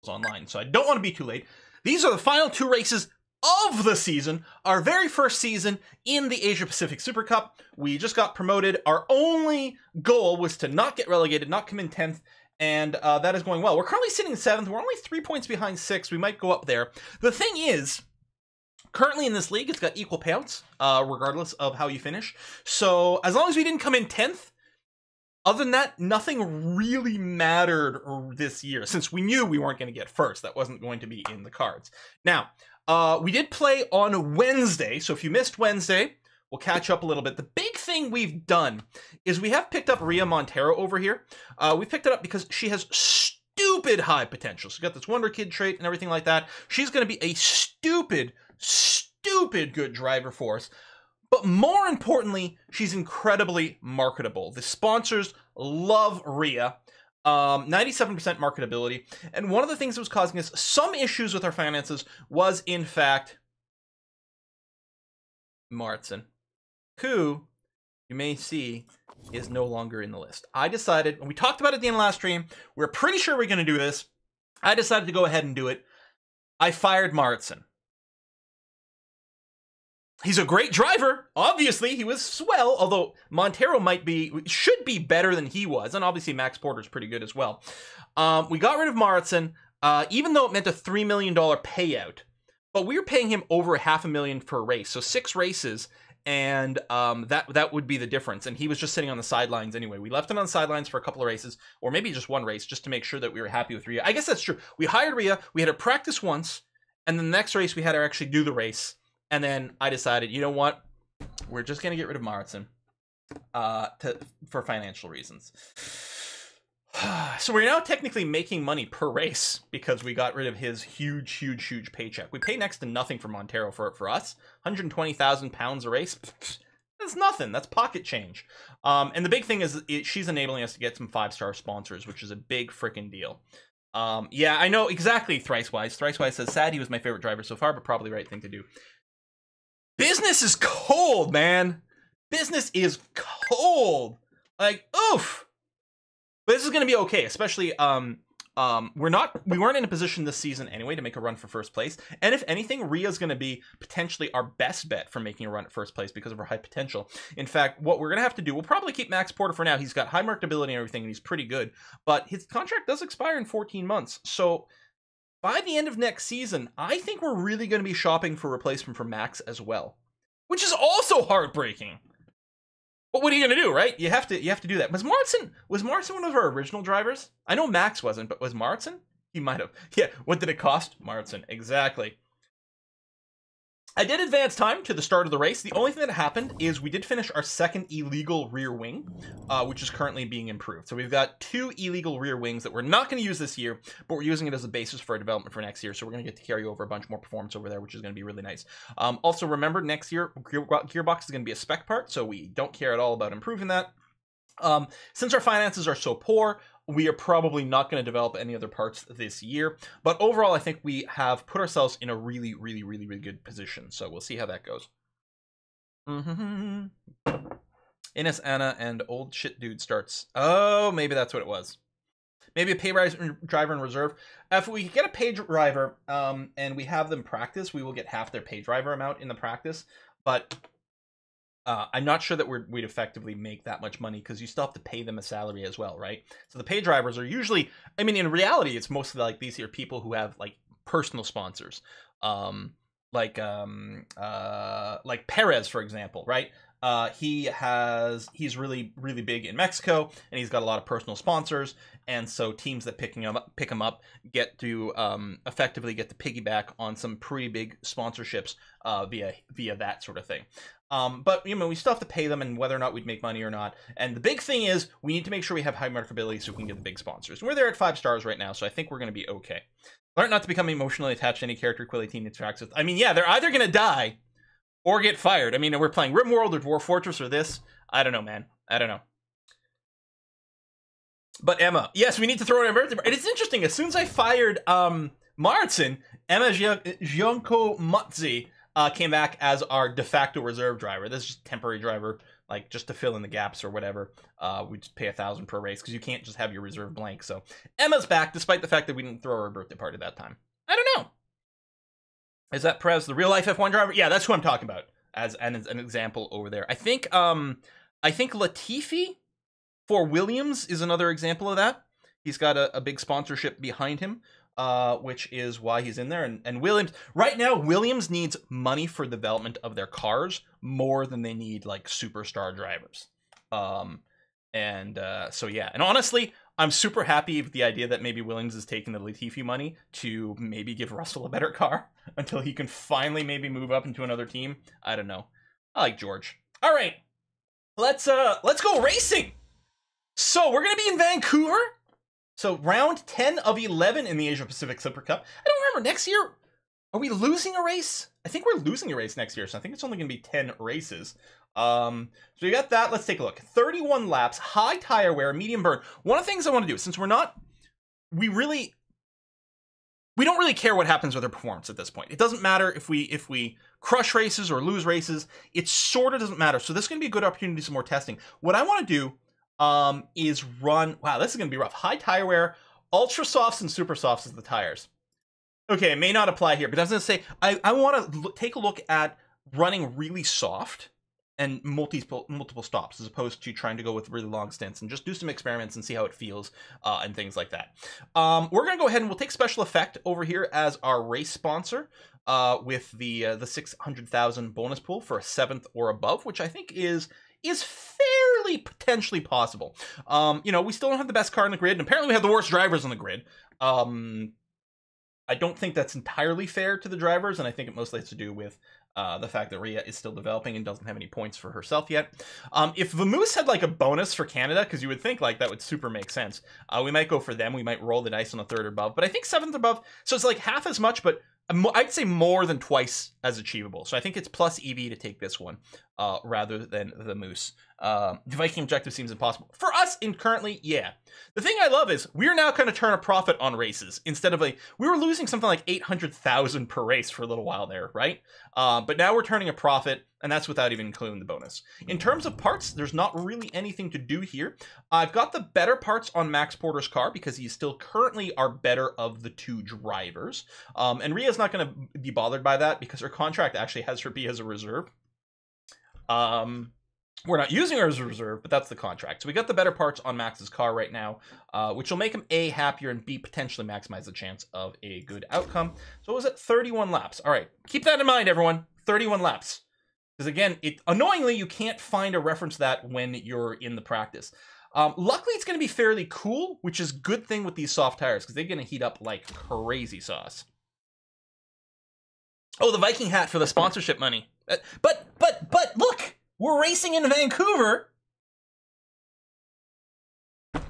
online, so I don't want to be too late. These are the final 2 races of the season, our very first season in the Asia Pacific Super Cup. We just got promoted. Our only goal was to not get relegated, not come in 10th, and that is going well. We're currently sitting 7th. We're only 3 points behind 6th. We might go up there. The thing is, currently in this league, it's got equal payouts, regardless of how you finish. So as long as we didn't come in 10th, other than that, nothing really mattered this year, since we knew we weren't going to get first. That wasn't going to be in the cards. Now, we did play on Wednesday, so if you missed Wednesday, we'll catch up a little bit. The big thing we've done is we have picked up Rhea Montero over here. We picked it up because she has stupid high potential. She's got this Wonder Kid trait and everything like that. She's going to be a stupid good driver for us. But more importantly, she's incredibly marketable. The sponsors love Rhea. 97% marketability. And one of the things that was causing us some issues with our finances was, in fact, Martin, who you may see is no longer in the list. I decided, and we talked about it at the end of last stream, we were pretty sure we were going to do this. I decided to go ahead and do it. I fired Martin. He's a great driver. Obviously, he was swell, although Montero should be better than he was. And obviously, Max Porter's pretty good as well. We got rid of Martin, even though it meant a $3 million payout. But we were paying him over $500,000 per race. So 6 races, and that would be the difference. And he was just sitting on the sidelines anyway. We left him on the sidelines for a couple of races, or maybe just 1 race, just to make sure that we were happy with Rhea. I guess that's true. We hired Rhea. We had her practice once, and then the next race, we had her actually do the race. And then I decided, you know what? We're just going to get rid of Martin for financial reasons. So we're now technically making money per race because we got rid of his huge paycheck. We pay next to nothing for Montero for us. 120,000 pounds a race. That's nothing. That's pocket change. And the big thing is she's enabling us to get some 5-star sponsors, which is a big freaking deal. Yeah, I know exactly. Thricewise says, sad he was my favorite driver so far, but probably the right thing to do. Business is cold, man. Business is cold. Like, oof. But this is going to be okay, especially, we weren't in a position this season anyway to make a run for first place. And if anything, Rhea's going to be potentially our best bet for making a run at first place because of her high potential. In fact, what we're going to have to do, we'll probably keep Max Porter for now. He's got high marketability and everything, and he's pretty good. But his contract does expire in 14 months. So by the end of next season, I think we're really going to be shopping for replacement for Max as well, which is also heartbreaking. But what are you going to do, right? You have to do that. Was Martin one of our original drivers? I know Max wasn't, but was Martin? He might have. Yeah, what did it cost? Martin, exactly. I did advance time to the start of the race. The only thing that happened is we did finish our 2nd illegal rear wing, which is currently being improved. So we've got 2 illegal rear wings that we're not going to use this year, but we're using it as a basis for our development for next year. So we're going to get to carry over a bunch more performance over there, which is going to be really nice. Also, remember, next year, gearbox is going to be a spec part, so we don't care at all about improving that. Since our finances are so poor, we are probably not going to develop any other parts this year. But overall, I think we have put ourselves in a really good position. So we'll see how that goes. Ines Anna and old shit dude starts. Oh, maybe that's what it was. Maybe a pay driver in reserve. If we get a pay driver and we have them practice, we will get half their pay driver amount in the practice. But I'm not sure that we'd effectively make that much money because you still have to pay them a salary as well, right? So the pay drivers are usually, I mean, in reality, it's mostly like these are people who have like personal sponsors, like Perez, for example, right? He's really big in Mexico, and he's got a lot of personal sponsors, and so teams that pick him up get to effectively get to piggyback on some pretty big sponsorships via that sort of thing. But you know, we still have to pay them, and whether or not we'd make money or not. And the big thing is we need to make sure we have high marketability so we can get the big sponsors. And we're there at 5 stars right now, so I think we're going to be okay. Learn not to become emotionally attached to any character Quilly Teen interacts with. I mean, yeah, they're either going to die or get fired. I mean, we're playing RimWorld or Dwarf Fortress or this. I don't know, man. I don't know. But Emma, yes, we need to throw in Emma. And it's interesting. As soon as I fired Martin, Emma Gionko Mutzi came back as our de facto reserve driver. This is just temporary driver like just to fill in the gaps or whatever. We just pay 1,000 per race because you can't just have your reserve blank. So Emma's back, despite the fact that we didn't throw her a birthday party that time. I don't know. Is that Perez the real life F1 driver? Yeah, that's who I'm talking about as an example over there. I think Latifi for Williams is another example of that. He's got a big sponsorship behind him, which is why he's in there. And Williams, right now, Williams needs money for development of their cars more than they need like superstar drivers. So yeah, and honestly, I'm super happy with the idea that maybe Williams is taking the Latifi money to maybe give Russell a better car until he can finally maybe move up into another team. I don't know. I like George. All right, let's go racing. So we're gonna be in Vancouver. So round 10 of 11 in the Asia Pacific Super Cup. I don't remember, next year, are we losing a race? I think we're losing a race next year, so I think it's only going to be 10 races. So we got that. Let's take a look. 31 laps, high tire wear, medium burn. One of the things I want to do, since we don't really care what happens with our performance at this point. It doesn't matter if we crush races or lose races. It sort of doesn't matter. So this is going to be a good opportunity to do some more testing. What I want to do is run, wow, this is going to be rough. High tire wear, ultra softs and super softs as the tires. Okay, it may not apply here, but I was going to say, I want to take a look at running really soft and multiple stops as opposed to trying to go with really long stints and just do some experiments and see how it feels and things like that. We're going to go ahead and we'll take Special Effect over here as our race sponsor with the 600,000 bonus pool for a 7th or above, which I think is fairly potentially possible. You know, we still don't have the best car in the grid, and apparently we have the worst drivers on the grid. I don't think that's entirely fair to the drivers, and I think it mostly has to do with the fact that Rhea is still developing and doesn't have any points for herself yet. If Vamoose had like a bonus for Canada, because you would think like that would super make sense, we might go for them. We might roll the dice on a 3rd or above, but I think 7th above, so it's like half as much, but I'd say more than twice as achievable. So I think it's plus EV to take this one rather than the Moose. The Viking objective seems impossible. For us currently, yeah. The thing I love is we're now going to turn a profit on races instead of we were losing something like 800,000 per race for a little while there, right? But now we're turning a profit, and that's without even including the bonus. In terms of parts, there's not really anything to do here. I've got the better parts on Max Porter's car because he's still currently our better of the 2 drivers. And Rhea's not going to be bothered by that because her contract actually has her be as a reserve. We're not using her as a reserve, but that's the contract. So we got the better parts on Max's car right now, which will make him A, happier, and B, potentially maximize the chance of a good outcome. So what was it? 31 laps. All right. Keep that in mind, everyone. 31 laps. Because again, annoyingly, you can't find a reference to that when you're in the practice. Luckily, it's going to be fairly cool, which is a good thing with these soft tires, because they're going to heat up like crazy sauce. Oh, the Viking hat for the sponsorship money. But look! We're racing in Vancouver,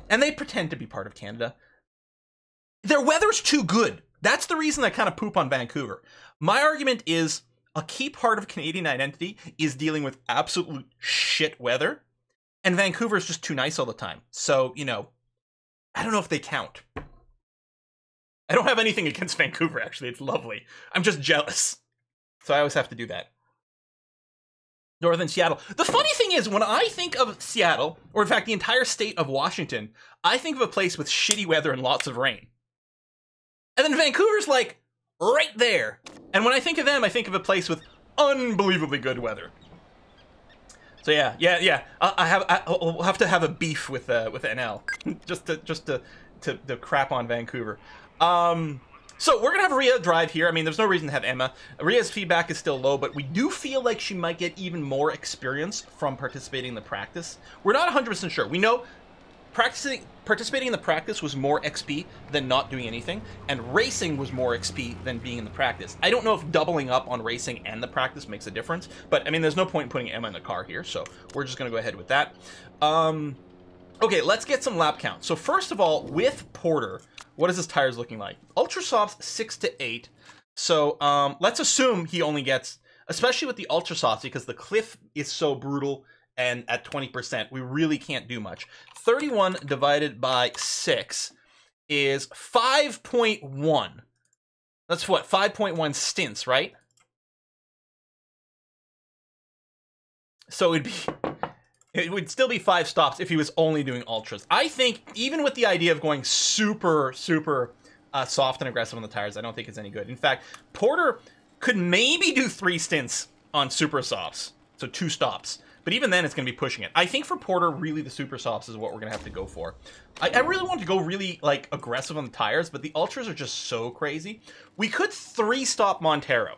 and they pretend to be part of Canada. Their weather's too good. That's the reason I kind of poop on Vancouver. My argument is a key part of Canadian identity is dealing with absolute shit weather, and Vancouver's just too nice all the time. So, you know, I don't know if they count. I don't have anything against Vancouver, actually. It's lovely. I'm just jealous. So I always have to do that. Northern Seattle. The funny thing is, when I think of Seattle, or in fact the entire state of Washington, I think of a place with shitty weather and lots of rain. And then Vancouver's like right there. And when I think of them, I think of a place with unbelievably good weather. So yeah. I'll have to have a beef with NL just to crap on Vancouver. So we're going to have Rhea drive here. I mean, there's no reason to have Emma. Rhea's feedback is still low, but we do feel like she might get even more experience from participating in the practice. We're not 100% sure. We know participating in the practice was more XP than not doing anything, and racing was more XP than being in the practice. I don't know if doubling up on racing and the practice makes a difference, but I mean, there's no point in putting Emma in the car here, so we're just going to go ahead with that. Okay, let's get some lap count. So first of all, with Porter, what is his tires looking like? Ultra Softs 6 to 8. So let's assume he only gets, especially with the Ultra Softs, because the cliff is so brutal and at 20%, we really can't do much. 31 divided by 6 is 5.1. That's what, 5.1 stints, right? So it'd be It would still be 5 stops if he was only doing ultras. I think even with the idea of going super soft and aggressive on the tires, I don't think it's any good. In fact, Porter could maybe do 3 stints on super softs, so 2 stops. But even then, it's going to be pushing it. I think for Porter, really the super softs is what we're going to have to go for. I really want to go really like aggressive on the tires, but the ultras are just so crazy. We could 3-stop Montero.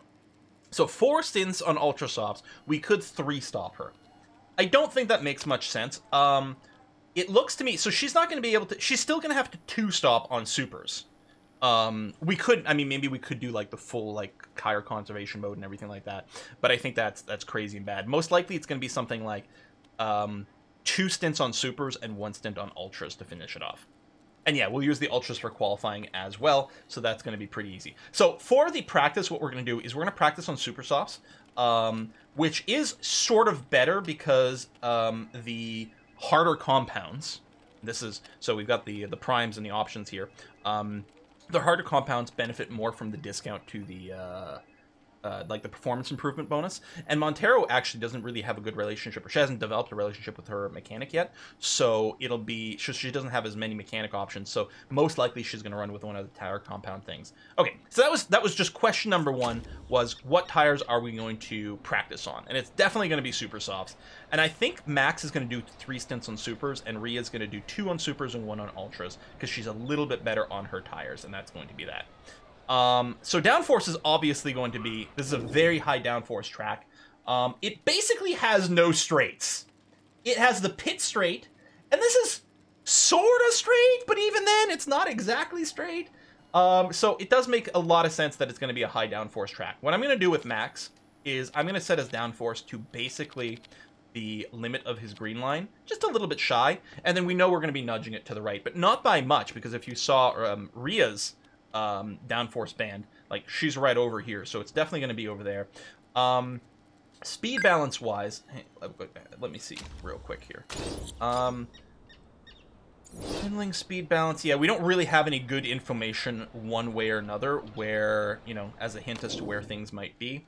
So 4 stints on ultra softs. We could 3-stop her. I don't think that makes much sense. It looks to me, so she's not going to be able to, she's still going to have to 2-stop on supers. We could, I mean, maybe we could do like the full like tire conservation mode and everything like that, but I think that's crazy and bad. Most likely it's going to be something like 2 stints on supers and 1 stint on ultras to finish it off. And yeah, we'll use the ultras for qualifying as well, so that's going to be pretty easy. So for the practice, what we're going to do is we're going to practice on super softs, which is sort of better because the harder compounds, this is, so we've got the primes and the options here, the harder compounds benefit more from the discount to the like the performance improvement bonus, and Montero actually doesn't really have a good relationship, or she hasn't developed a relationship with her mechanic yet, so it'll be, she doesn't have as many mechanic options, so most likely she's going to run with one of the tire compound things. Okay, so that was just question number 1, was what tires are we going to practice on, and it's definitely going to be super softs, and I think Max is going to do 3 stints on supers, and Rhea's going to do 2 on supers and 1 on ultras, because she's a little bit better on her tires, and that's going to be that. So downforce is obviously going to be, this is a very high downforce track. It basically has no straights. It has the pit straight, and this is sort of straight, but even then it's not exactly straight. So it does make a lot of sense that it's going to be a high downforce track. What I'm going to do with Max is I'm going to set his downforce to basically the limit of his green line, just a little bit shy, and then we know we're going to be nudging it to the right, but not by much, because if you saw Rhea's downforce band, like she's right over here, so it's definitely going to be over there. Speed balance wise, let me see real quick here. Handling speed balance, yeah, we don't really have any good information one way or another where, you know, as a hint as to where things might be.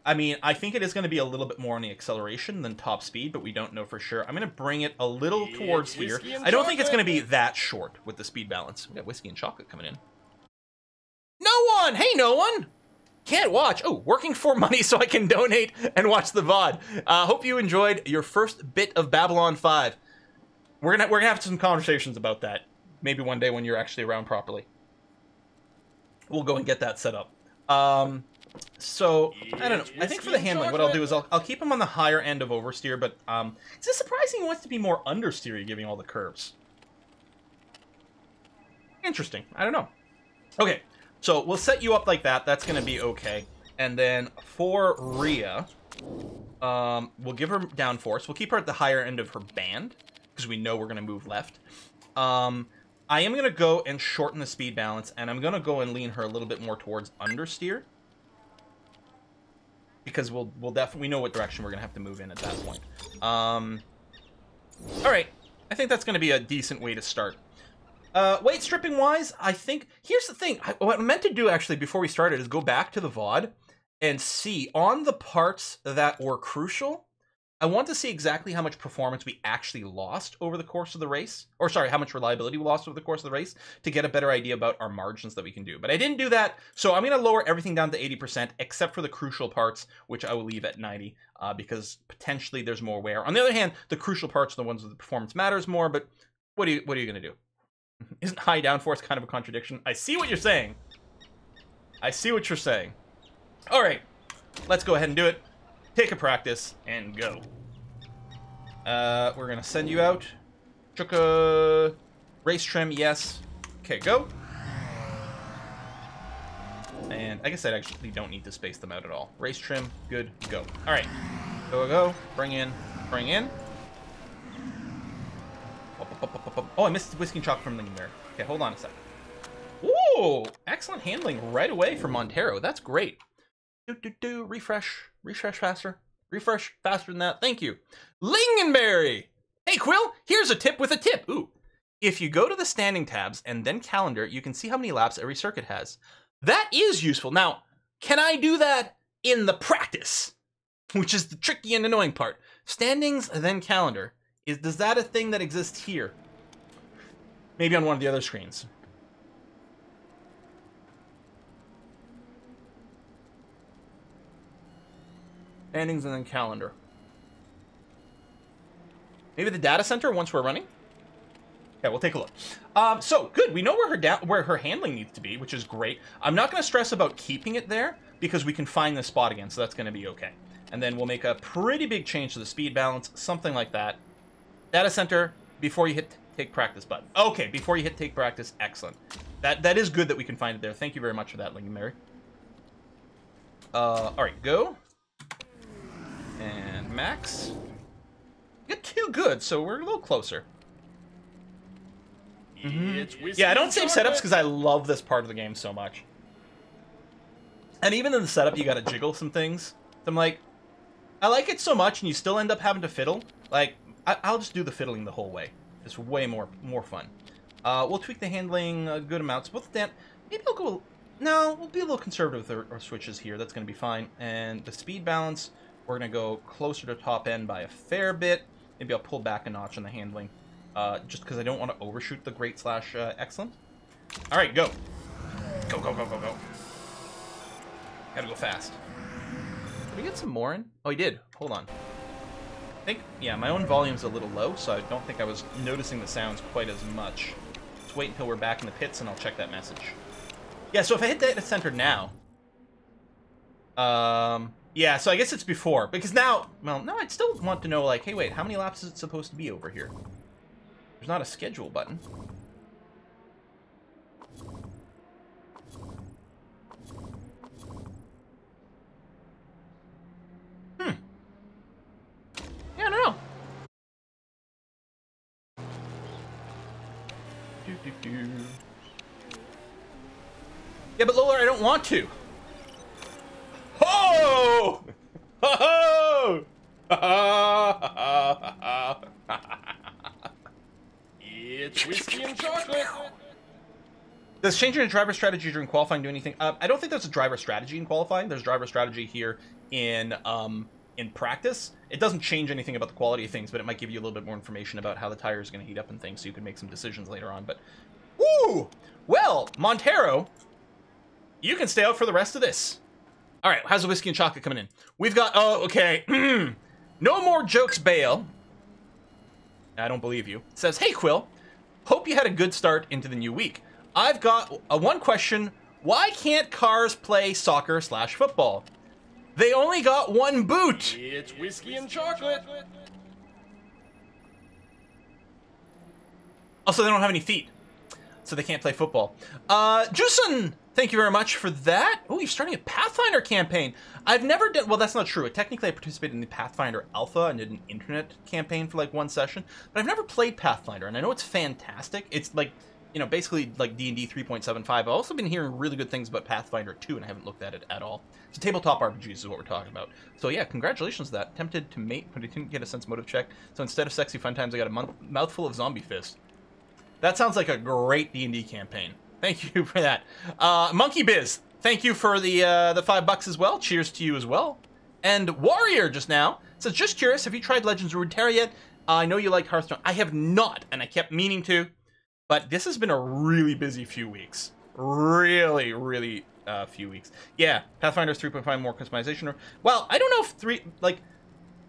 I mean, I think it is going to be a little bit more on the acceleration than top speed, but we don't know for sure. I'm going to bring it a little towards here. I don't think it's going to be that short with the speed balance. We got whiskey and chocolate coming in. No one! Hey, no one! Can't watch. Oh, working for money so I can donate and watch the VOD. Hope you enjoyed your first bit of Babylon 5. We're gonna have some conversations about that. Maybe one day when you're actually around properly. We'll go and get that set up. So, I don't know. I think for the handling, what I'll do is I'll keep him on the higher end of oversteer, but it's just surprising he wants to be more understeery, giving all the curves. Interesting. I don't know. Okay, so we'll set you up like that. That's going to be okay. And then for Rhea, we'll give her downforce. We'll keep her at the higher end of her band, because we know we're going to move left. I am going to go and shorten the speed balance, and I'm going to go and lean her a little bit more towards understeer, because we'll definitely know what direction we're gonna have to move in at that point. All right, I think that's gonna be a decent way to start. Weight stripping wise, I think here's the thing. What I meant to do actually before we started is go back to the VOD and see on the parts that were crucial. I want to see exactly how much performance we actually lost over the course of the race, or sorry, how much reliability we lost over the course of the race to get a better idea about our margins that we can do. But I didn't do that, so I'm going to lower everything down to 80%, except for the crucial parts, which I will leave at 90, because potentially there's more wear. On the other hand, the crucial parts are the ones where the performance matters more, but what are you going to do? Isn't high downforce kind of a contradiction? I see what you're saying. I see what you're saying. All right, let's go ahead and do it. Take a practice and go. We're gonna send you out. Chuka. Race trim, yes. Okay, go. And I guess I actually don't need to space them out at all. Race trim, good, go. All right, go. Bring in. Oh, I missed the whiskey and chocolate from Lincoln there. Okay, hold on a sec. Ooh, excellent handling right away from Montero. That's great. Refresh faster. Refresh faster than that. Thank you. Lingonberry! Hey, Quill, here's a tip with a tip. Ooh. If you go to the standing tabs and then calendar, you can see how many laps every circuit has. That is useful. Now, can I do that in the practice? Which is the tricky and annoying part. Standings, then calendar. Does that a thing that exists here? Maybe on one of the other screens. Standings and then calendar. Maybe the data center once we're running? Yeah, we'll take a look. So, good. We know where her handling needs to be, which is great. I'm not going to stress about keeping it there, because we can find this spot again, so that's going to be okay. And then we'll make a pretty big change to the speed balance, something like that. Data center, before you hit take practice button. Okay, before you hit take practice, excellent. That is good that we can find it there. Thank you very much for that, Lingy Mary. Alright, go. And max. Get 2 good, so we're a little closer. Yeah, I don't save setups because I love this part of the game so much. And even in the setup, you gotta jiggle some things. I'm like, I like it so much, and you still end up having to fiddle. Like, I'll just do the fiddling the whole way. It's way more fun. We'll tweak the handling good amounts. Both maybe I'll go. No, we'll be a little conservative with our switches here. That's gonna be fine. And the speed balance, we're gonna go closer to top end by a fair bit. Maybe I'll pull back a notch on the handling. Just because I don't want to overshoot the great / excellent. All right, go. Go, go, go, go, go. Gotta go fast. Did we get some more in? Oh, he did. Hold on. I think, yeah, my own volume's a little low, so I don't think I was noticing the sounds quite as much. Let's wait until we're back in the pits, and I'll check that message. Yeah, so if I hit data center now... yeah, so I guess it's before. Because now... Well, no, I'd still want to know, like, hey, wait, how many laps is it supposed to be over here? There's not a schedule button. Yeah, I don't know. Yeah, but Lola, I don't want to. Ho! Ho! Ho! It's whiskey and chocolate. Does changing a driver strategy during qualifying do anything? I don't think there's a driver strategy in qualifying. There's driver strategy here in practice. It doesn't change anything about the quality of things, but it might give you a little bit more information about how the tire is going to heat up and things, so you can make some decisions later on. But, woo! Well, Montero, you can stay out for the rest of this. All right, how's the whiskey and chocolate coming in? We've got, oh, okay. No more jokes, Bale. I don't believe you. It says, hey, Quill. Hope you had a good start into the new week. I've got one question. Why can't cars play soccer / football? They only got one boot. It's whiskey and chocolate. Also, they don't have any feet, so they can't play football. Jusun, thank you very much for that. Oh, you're starting a Pathfinder campaign. I've never done, well, that's not true. Technically, I participated in the Pathfinder Alpha and did an internet campaign for like one session, but I've never played Pathfinder, and I know it's fantastic. It's like, you know, basically like D&D 3.75. I've also been hearing really good things about Pathfinder 2, and I haven't looked at it at all. So tabletop RPGs is what we're talking about. So yeah, congratulations to that. Tempted to mate, but I didn't get a sense motive check. So instead of sexy fun times, I got a mouthful of zombie fist. That sounds like a great D&D campaign. Thank you for that. Monkey Biz, thank you for the $5 as well. Cheers to you as well. And Warrior just now says, just curious, have you tried Legends of Runeterra yet? I know you like Hearthstone. I have not, and I kept meaning to. But this has been a really busy few weeks. Really few weeks. Yeah, Pathfinder's 3.5 more customization. Well, I don't know if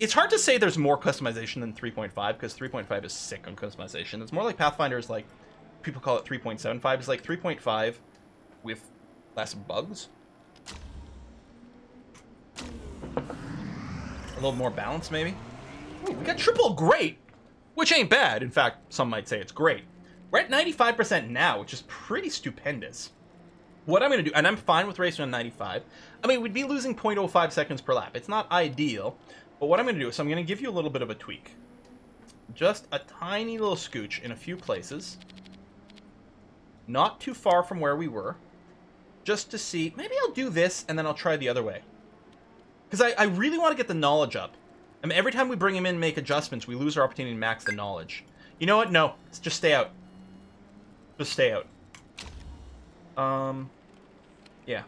it's hard to say there's more customization than 3.5 because 3.5 is sick on customization. It's more like Pathfinder's like, people call it 3.75. It's like 3.5 with less bugs. A little more balance, maybe. Ooh, we got triple great, which ain't bad. In fact, some might say it's great. We're at 95% now, which is pretty stupendous. What I'm going to do, and I'm fine with racing on 95. I mean, we'd be losing 0.05 seconds per lap. It's not ideal, but what I'm going to do is I'm going to give you a little bit of a tweak. Just a tiny little scooch in a few places. Not too far from where we were. Just to see, maybe I'll do this and then I'll try the other way. Because I really want to get the knowledge up. I mean, every time we bring him in and make adjustments, we lose our opportunity to max the knowledge. You know what? No, let's just stay out. Just stay out. Yeah.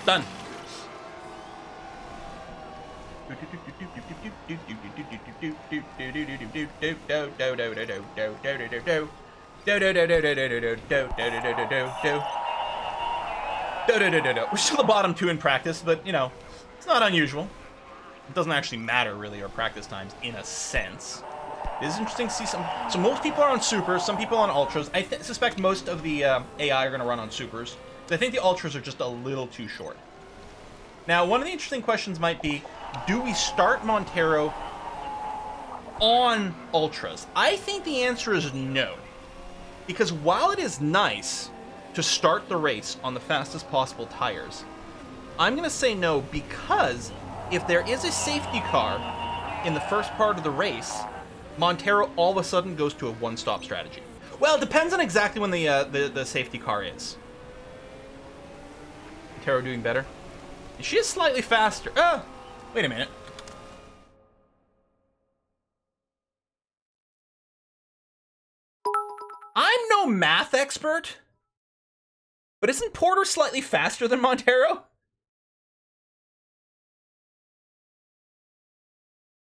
Done. We're still the bottom 2 in practice, but, you know, it's not unusual. It doesn't actually matter, really, our practice times, in a sense. It is interesting to see some... So most people are on Supers, some people on Ultras. I suspect most of the AI are going to run on Supers. I think the Ultras are just a little too short. Now, one of the interesting questions might be, do we start Montero on Ultras? I think the answer is no. Because while it is nice to start the race on the fastest possible tires, I'm going to say no, because if there is a safety car in the first part of the race, Montero all of a sudden goes to a one-stop strategy. Well, it depends on exactly when the safety car is. Montero doing better? She is slightly faster. Wait a minute. I'm no math expert, but isn't Porter slightly faster than Montero?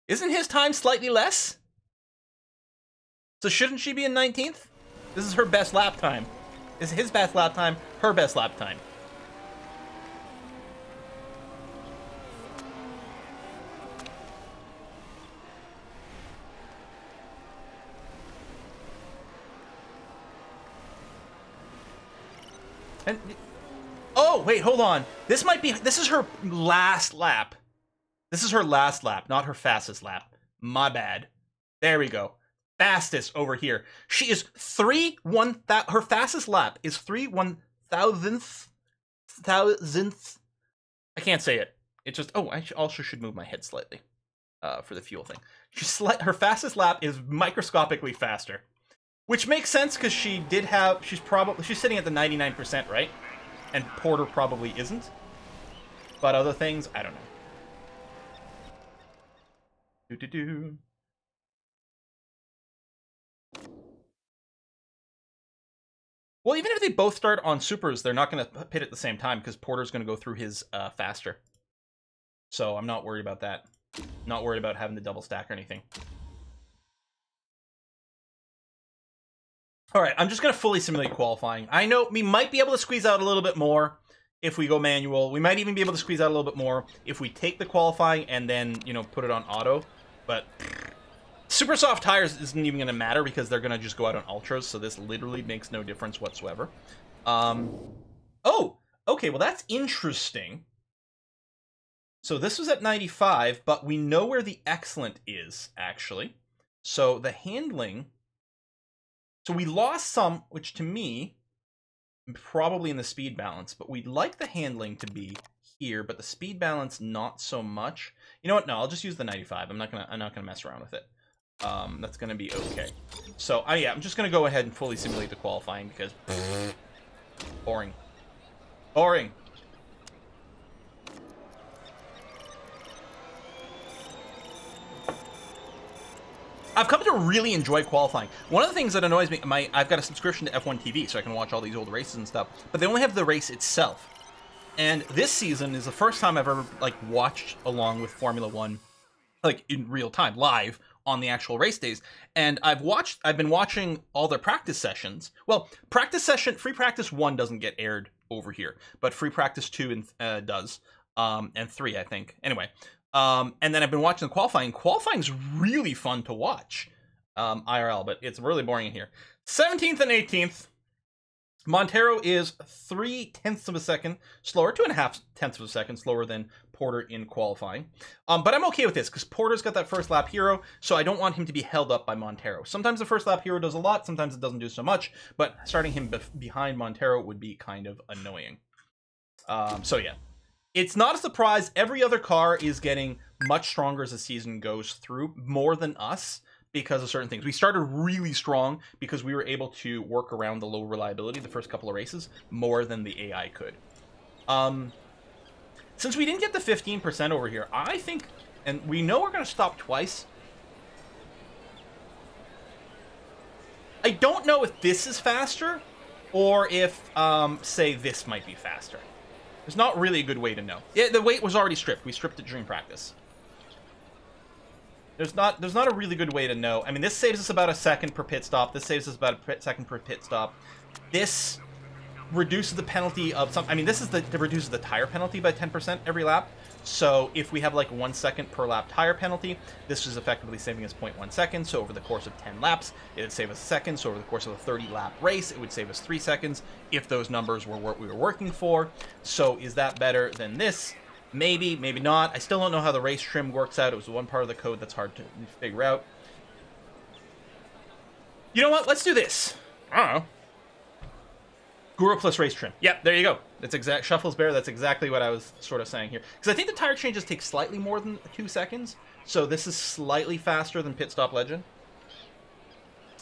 Isn't his time slightly less? So shouldn't she be in 19th? This is her best lap time. This is his best lap time, her best lap time. And, oh, wait, hold on. This is her last lap. This is her last lap, not her fastest lap. My bad. There we go. Fastest over here. She is her fastest lap is 3/1000th. I can't say it. It just, oh, I also should move my head slightly for the fuel thing. Her fastest lap is microscopically faster. Which makes sense, because she's sitting at the 99%, right? And Porter probably isn't. But other things, I don't know. Well, even if they both start on Supers, they're not going to pit at the same time, because Porter's going to go through his faster. So I'm not worried about that. Not worried about having the double stack or anything. All right, I'm just going to fully simulate qualifying. I know we might be able to squeeze out a little bit more if we go manual. We might even be able to squeeze out a little bit more if we take the qualifying and then, you know, put it on auto. But super soft tires isn't even going to matter, because they're going to just go out on Ultras, so this literally makes no difference whatsoever. Oh, okay, well, that's interesting. So this was at 95, but we know where the excellent is, actually. So the handling... So we lost some, which to me, probably in the speed balance, but we'd like the handling to be here, but the speed balance not so much. You know what? No, I'll just use the 95. I'm not gonna mess around with it. That's gonna be okay. So yeah, I'm just gonna go ahead and fully simulate the qualifying, because boring. Boring. I've come to really enjoy qualifying. One of the things that annoys me, I've got a subscription to F1 TV, so I can watch all these old races and stuff, but they only have the race itself. And this season is the first time I've ever, like, watched along with Formula 1, like, in real time, live, on the actual race days. And I've been watching all their practice sessions. Well, free practice 1 doesn't get aired over here, but free practice 2 does, and 3, I think. Anyway. And then I've been watching the qualifying. Qualifying's really fun to watch, IRL, but it's really boring in here. 17th and 18th. Montero is 0.3 of a second slower, 2.5 of a second slower than Porter in qualifying. But I'm okay with this, because Porter's got that first lap hero, so I don't want him to be held up by Montero. Sometimes the first lap hero does a lot, sometimes it doesn't do so much, but starting him behind Montero would be kind of annoying. So yeah. It's not a surprise. Every other car is getting much stronger as the season goes through, more than us, because of certain things. We started really strong because we were able to work around the low reliability the first couple of races more than the AI could. Since we didn't get the 15% over here, I think, and we know we're going to stop twice. I don't know if this is faster or if, say, this might be faster. There's not really a good way to know. Yeah, the weight was already stripped. We stripped it during practice. There's not a really good way to know. I mean, this saves us about a second per pit stop. This saves us about a second per pit stop. This reduces the penalty of some. I mean, this is that reduces the tire penalty by 10% every lap. So if we have like 1 second per lap tire penalty, this is effectively saving us 0.1 seconds. So over the course of 10 laps, it would save us a second. So over the course of a 30-lap race, it would save us 3 seconds if those numbers were what we were working for. So is that better than this? Maybe, maybe not. I still don't know how the race trim works out. It was the one part of the code that's hard to figure out. You know what? Let's do this. I don't know. Guru plus race trim. Yep, there you go. That's exact. Shuffles bear. That's exactly what I was sort of saying here. Because I think the tire changes take slightly more than 2 seconds. So this is slightly faster than Pit Stop Legend.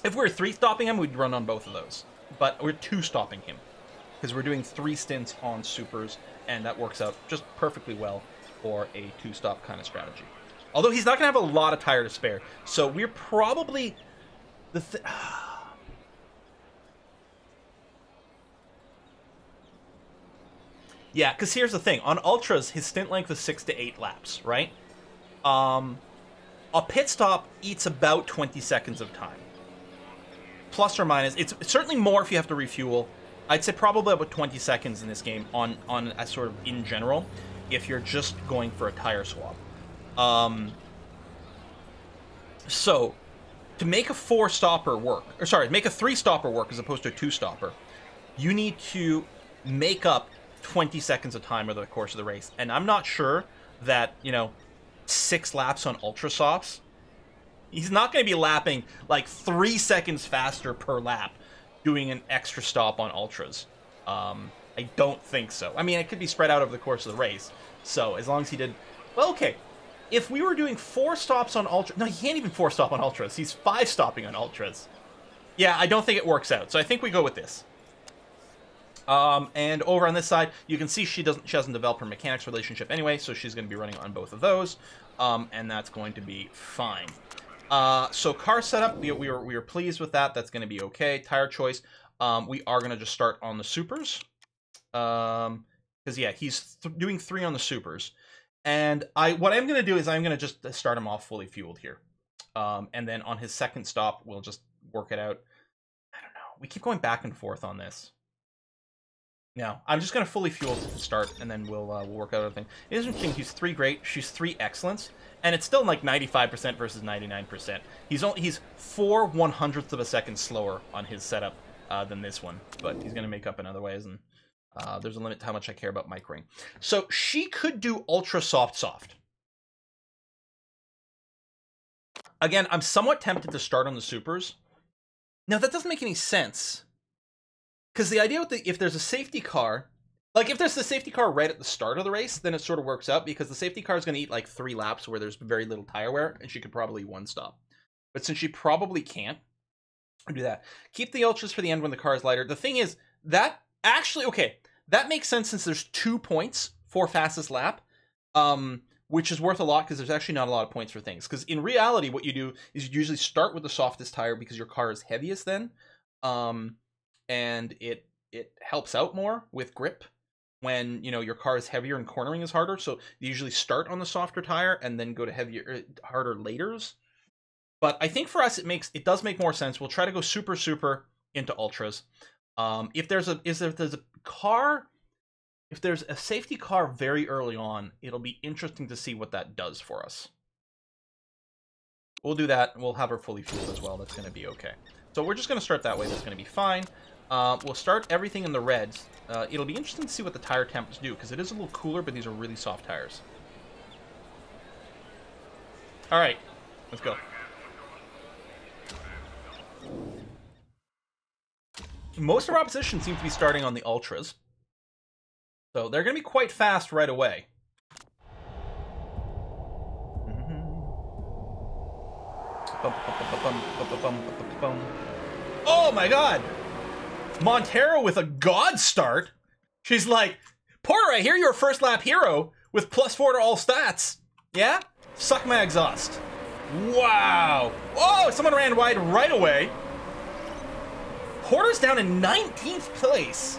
If we were 3-stopping him, we'd run on both of those. But we're 2-stopping him. Because we're doing 3 stints on supers. And that works out just perfectly well for a 2-stop kind of strategy. Although he's not going to have a lot of tire to spare. So we're probably... Yeah, because here's the thing. On Ultras, his stint length is 6 to 8 laps, right? A pit stop eats about 20 seconds of time. Plus or minus. It's certainly more if you have to refuel. I'd say probably about 20 seconds in this game on a sort of in general, if you're just going for a tire swap. So, to make a 4-stopper work, or sorry, make a 3-stopper work as opposed to a 2-stopper, you need to make up 20 seconds of time over the course of the race. And I'm not sure that, 6 laps on Ultra Softs, he's not going to be lapping like 3 seconds faster per lap doing an extra stop on Ultras. I don't think so. I mean, it could be spread out over the course of the race. So as long as he did... Well, okay. If we were doing 4 stops on Ultras... No, he can't even 4-stop on Ultras. He's 5-stopping on Ultras. Yeah, I don't think it works out. So I think we go with this. And over on this side, you can see she hasn't developed her mechanics relationship anyway, so she's going to be running on both of those. And that's going to be fine. So car setup, we were pleased with that. That's going to be okay. Tire choice, we are going to just start on the supers. Because yeah, he's doing 3 on the supers. And what I'm going to do is I'm going to just start him off fully fueled here. And then on his second stop, we'll just work it out. I don't know. We keep going back and forth on this. No, I'm just going to fully fuel to start, and then we'll work out everything. It is interesting. He's 3 great. She's 3 excellence. And it's still like 95% versus 99%. He's 4 1/100ths of a second slower on his setup than this one. But he's going to make up in other ways, and there's a limit to how much I care about microing. So she could do ultra soft. Again, I'm somewhat tempted to start on the supers. Now, that doesn't make any sense. Because the idea with if there's a safety car... Like, if there's the safety car right at the start of the race, then it sort of works out, because the safety car is going to eat, like, 3 laps where there's very little tire wear, and she could probably 1-stop. But since she probably can't do that, keep the ultras for the end when the car is lighter. The thing is, that actually... Okay, that makes sense since there's 2 points for fastest lap, which is worth a lot, because there's actually not a lot of points for things. Because in reality, what you do is you usually start with the softest tire, because your car is heaviest then, and it helps out more with grip when, your car is heavier and cornering is harder. So you usually start on the softer tire and then go to harder laters. But I think for us, it does make more sense. We'll try to go super into ultras. If there's a safety car very early on, it'll be interesting to see what that does for us. We'll do that. We'll have her fully fueled as well. That's going to be okay. So we're just going to start that way. That's going to be fine. We'll start everything in the reds. It'll be interesting to see what the tire temps do, because it is a little cooler, but these are really soft tires. All right, let's go. Most of our opposition seems to be starting on the ultras, so they're going to be quite fast right away. Oh my god! Montero with a god start. She's like, Porter, I hear you're a first lap hero with +4 to all stats. Yeah? Suck my exhaust. Wow. Oh, someone ran wide right away. Porter's down in 19th place.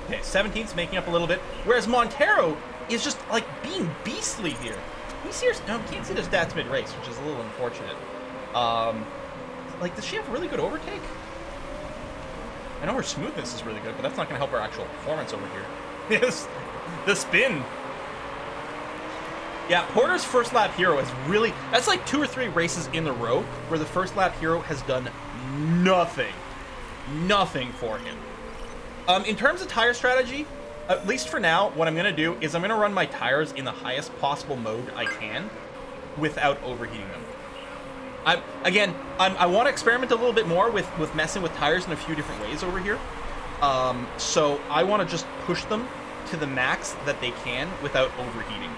Okay, 17th's making up a little bit. Whereas Montero is just like being beastly here. we see her, no, we can't see the stats mid-race, which is a little unfortunate. Like, does she have really good overtake? I know her smoothness is really good, but that's not going to help her actual performance over here. Yes, the spin. Yeah, Porter's first lap hero is really... That's like 2 or 3 races in a row where the first lap hero has done nothing. Nothing for him. In terms of tire strategy, at least for now, what I'm going to do is I'm going to run my tires in the highest possible mode I can without overheating them. I want to experiment a little bit more with messing with tires in a few different ways over here. So I want to just push them to the max that they can without overheating.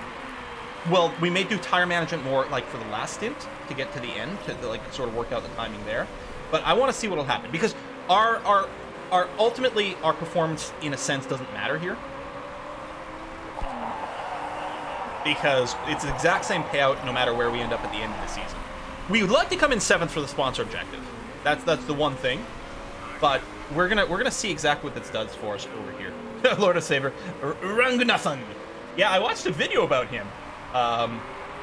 Well, we may do tire management more like for the last stint to get to the end to like sort of work out the timing there. But I want to see what will happen because ultimately our performance in a sense doesn't matter here. Because it's the exact same payout no matter where we end up at the end of the season. We would like to come in 7th for the sponsor objective. That's the one thing. But we're gonna see exactly what this does for us over here. Lord of Saber, Ranganathan. Yeah, I watched a video about him.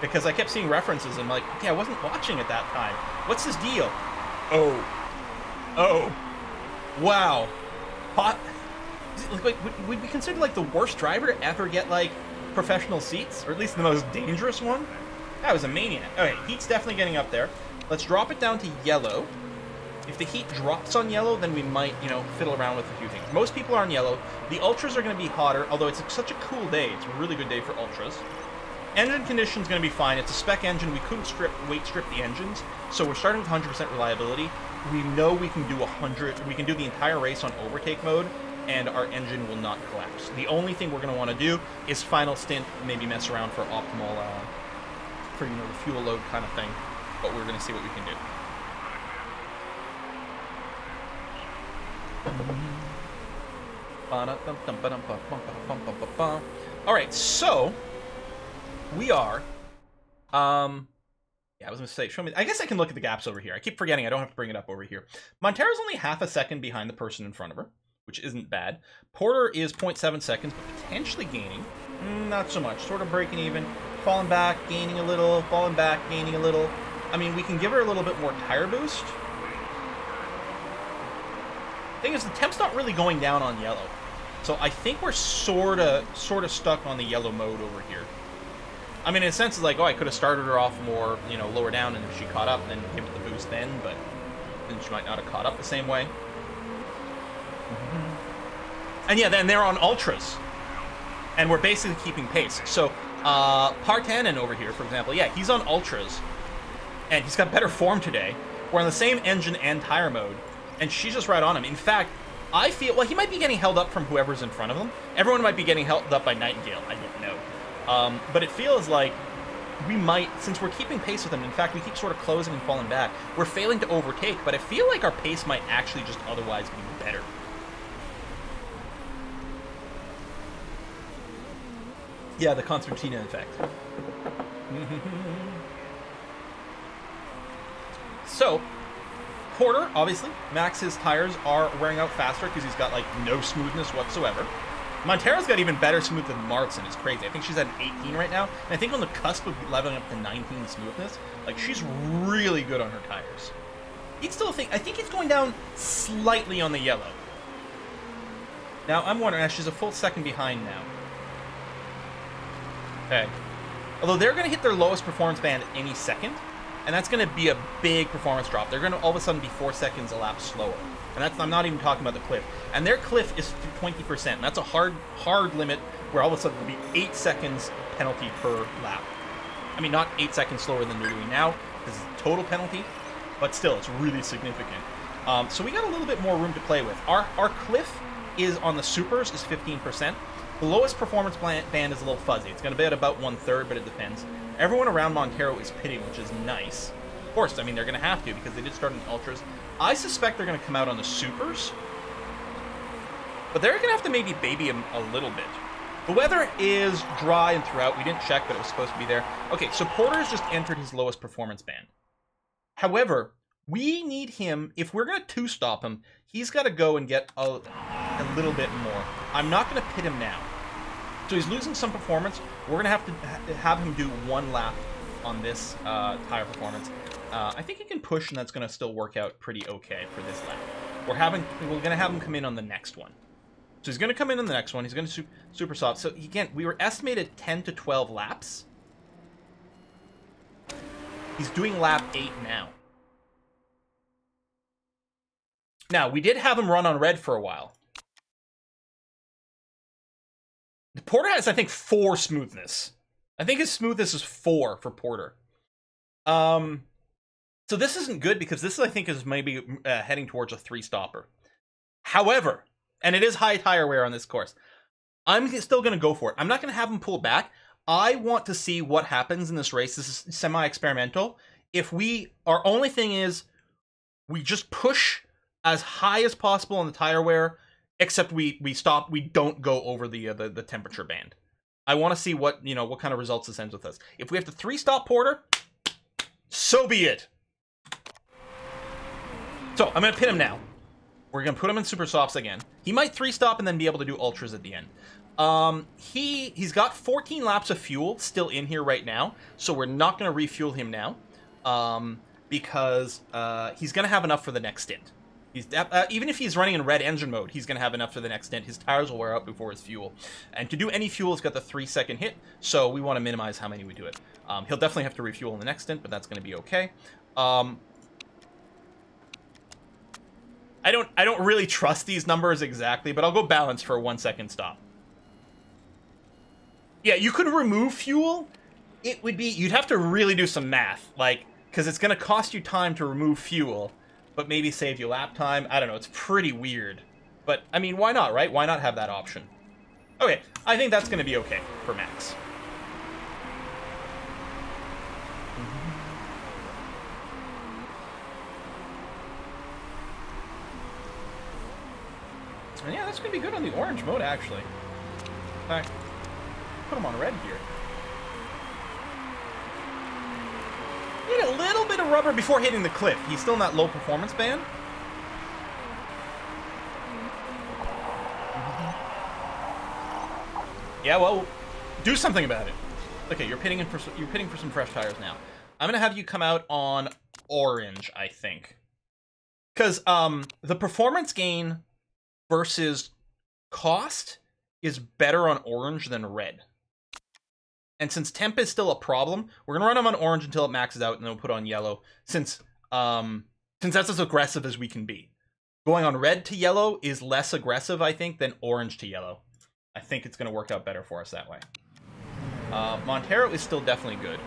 Because I kept seeing references and I'm like, okay, I wasn't watching at that time. What's his deal? Oh. Wow. Would be considered like the worst driver to ever get like professional seats, or at least the most dangerous one? That was a maniac. Okay, heat's definitely getting up there. Let's drop it down to yellow. If the heat drops on yellow, then we might, you know, fiddle around with a few things. Most people are on yellow. The ultras are going to be hotter, although it's such a cool day. It's a really good day for ultras. Engine condition's going to be fine. It's a spec engine. We couldn't weight strip the engines, so we're starting with 100% reliability. We know we can do 100. We can do the entire race on overtake mode, and our engine will not collapse. The only thing we're going to want to do is final stint, maybe mess around for optimal, for, you know, the fuel load kind of thing. But we're going to see what we can do. All right, so we are. Yeah, I was going to say, show me. I guess I can look at the gaps over here. I keep forgetting I don't have to bring it up over here. Montero's only half a second behind the person in front of her, which isn't bad. Porter is 0.7 seconds, but potentially gaining. Not so much. Sort of breaking even. Falling back, gaining a little. Falling back, gaining a little. I mean, we can give her a little bit more tire boost. Thing is, the temp's not really going down on yellow. So I think we're sort of stuck on the yellow mode over here. I mean, in a sense, it's like, oh, I could have started her off more, you know, lower down, and if she caught up, then give it the boost then, but then she might not have caught up the same way. And yeah, then they're on ultras, and we're basically keeping pace. So, Partanen over here, for example, yeah, he's on ultras, and he's got better form today. We're on the same engine and tire mode, and she's just right on him. In fact, I feel, well, he might be getting held up from whoever's in front of him. Everyone might be getting held up by Nightingale. I don't know. But it feels like we might, since we're keeping pace with him, in fact, we keep sort of closing and falling back, we're failing to overtake, but I feel like our pace might actually just otherwise be better. Yeah, the Concertina effect. So, Porter, obviously, Max's tires are wearing out faster because he's got, like, no smoothness whatsoever. Montero's got even better smooth than Martson. It's crazy. I think she's at an 18 right now, and I think on the cusp of leveling up to 19 smoothness. Like, she's really good on her tires. I think it's going down slightly on the yellow. Now, I'm wondering, she's a full second behind now. Okay. Although they're going to hit their lowest performance band any second, and that's going to be a big performance drop. They're going to all of a sudden be 4 seconds a lap slower. And that's, I'm not even talking about the cliff. And their cliff is 20%. And that's a hard limit where all of a sudden it'll be 8 seconds penalty per lap. I mean, not 8 seconds slower than they're doing now. This is the total penalty. But still, it's really significant. So we got a little bit more room to play with. Our cliff is on the supers is 15%. The lowest performance band is a little fuzzy. It's going to be at about 1/3, but it depends. Everyone around Montero is pitting, which is nice. Of course, I mean, they're going to have to because they did start in the ultras. I suspect they're going to come out on the supers, but they're going to have to maybe baby him a little bit. The weather is dry and throughout. We didn't check, but it was supposed to be there. Okay, so Porter's just entered his lowest performance band. However, we need him, if we're going to two-stop him, he's got to go and get a little bit more. I'm not going to pit him now. So he's losing some performance. We're going to have to have him do 1 lap on this tire performance. I think he can push, and that's going to still work out pretty okay for this lap. We're going to have him come in on the next one. So he's going to come in on the next one. He's going to super soft. So again, we were estimated 10 to 12 laps. He's doing lap 8 now. Now, we did have him run on red for a while. Porter has, I think, 4 smoothness. I think his smoothness is 4 for Porter. So this isn't good because this, I think, is maybe heading towards a 3-stopper. However, and it is high tire wear on this course, I'm still going to go for it. I'm not going to have him pull back. I want to see what happens in this race. This is semi-experimental. If our only thing is we just push as high as possible on the tire wear, except we stop, we don't go over the temperature band. I want to see what kind of results this ends with us. If we have to 3-stop Porter, so be it. So I'm going to pin him now. We're going to put him in super softs again. He might 3-stop and then be able to do ultras at the end. He's got 14 laps of fuel still in here right now, so we're not going to refuel him now, because he's going to have enough for the next stint. Even if he's running in red engine mode, he's going to have enough for the next stint. His tires will wear out before his fuel. And to do any fuel, it's got the 3-second hit, so we want to minimize how many we do it. He'll definitely have to refuel in the next stint, but that's going to be okay. I don't really trust these numbers exactly, but I'll go balance for a 1-second stop. Yeah, you could remove fuel. It would be, you'd have to really do some math, like, because it's going to cost you time to remove fuel, but maybe save you lap time. I don't know, it's pretty weird. But, I mean, why not, right? Why not have that option? Okay, I think that's going to be okay for Max. And yeah, that's going to be good on the orange mode, actually. In fact, put him on red here. Need a little bit of rubber before hitting the cliff. He's still in that low performance band. Yeah, well, do something about it. Okay, you're pitting for some fresh tires now. I'm gonna have you come out on orange, I think, because the performance gain versus cost is better on orange than red. And since temp is still a problem, we're gonna run them on orange until it maxes out, and then we'll put on yellow. Since that's as aggressive as we can be. Going on red to yellow is less aggressive, I think, than orange to yellow. I think it's gonna work out better for us that way. Montero is still definitely good.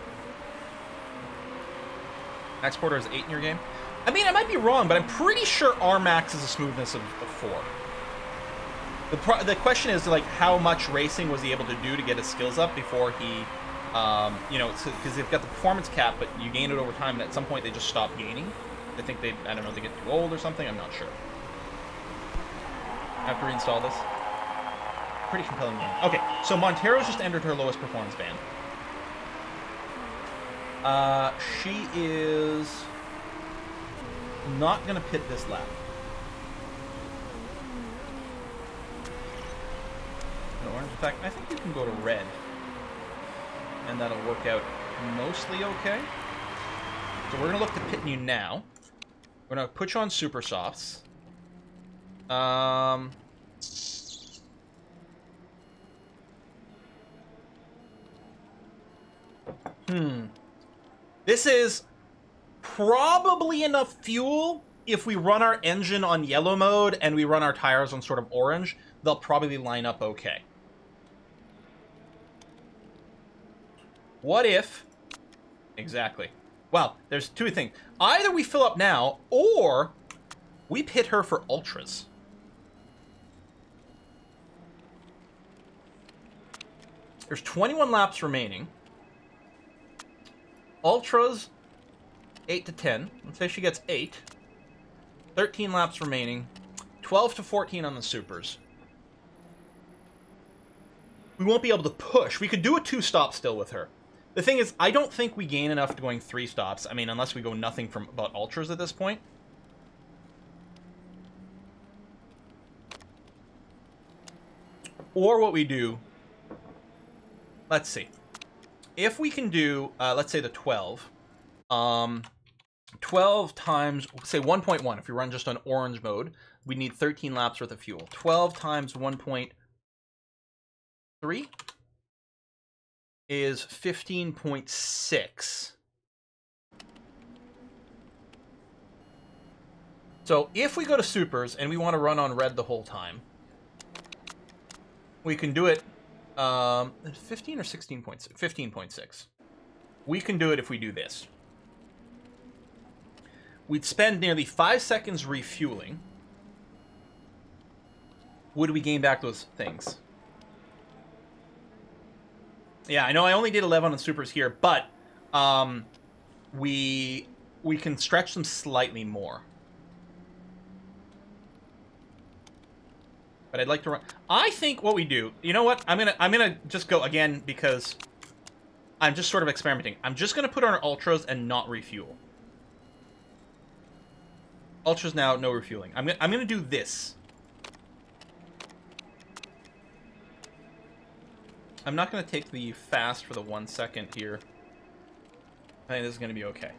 Max Porter is 8 in your game. I mean, I might be wrong, but I'm pretty sure our max is a smoothness of 4. The question is, like, how much racing was he able to do to get his skills up before he, because they've got the performance cap, but you gain it over time, and at some point they just stop gaining. I think I don't know, they get too old or something, I'm not sure. I have to reinstall this. Pretty compelling game. Okay, so Montero's just entered her lowest performance band. She is not going to pit this lap. Orange. In fact, I think you can go to red, and that'll work out mostly okay. So we're going to look to pit you now. We're going to put you on super softs. This is probably enough fuel. If we run our engine on yellow mode and we run our tires on sort of orange, they'll probably line up okay. What if... Exactly. Well, there's 2 things. Either we fill up now, or we pit her for ultras. There's 21 laps remaining. Ultras, 8 to 10. Let's say she gets 8. 13 laps remaining. 12 to 14 on the supers. We won't be able to push. We could do a 2-stop still with her. The thing is, I don't think we gain enough going 3 stops. I mean, unless we go nothing from about ultras at this point. Or what we do let's see. If we can do, let's say the 12. 12 times, say 1.1. If we run just on orange mode, we need 13 laps worth of fuel. 12 times 1.3 is 15.6. So if we go to supers and we want to run on red the whole time, we can do it 15 or 16.6? 15.6. We can do it if we do this. We'd spend nearly 5 seconds refueling. Would we gain back those things? Yeah, I know I only did 11 on supers here, but we can stretch them slightly more. But I'd like to run. I think what we do, you know what? I'm gonna just go again because I'm just sort of experimenting. I'm just gonna put on our ultras and not refuel. Ultras now, no refueling. I'm gonna do this. I'm not gonna take the fast for the 1 second here. I think this is gonna be okay.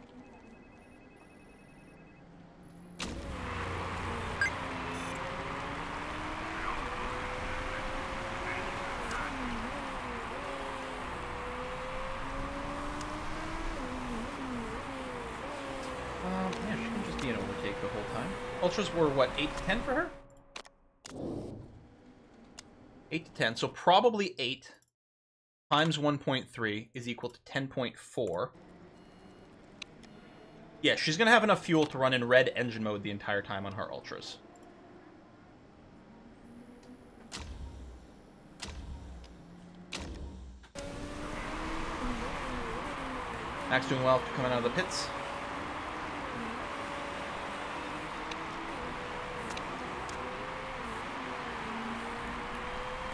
Yeah, she can just be an overtake the whole time. Ultras were, what, 8 to 10 for her? 8 to 10, so probably 8 times 1.3 is equal to 10.4. Yeah, she's going to have enough fuel to run in red engine mode the entire time on her ultras. Max doing well coming out of the pits.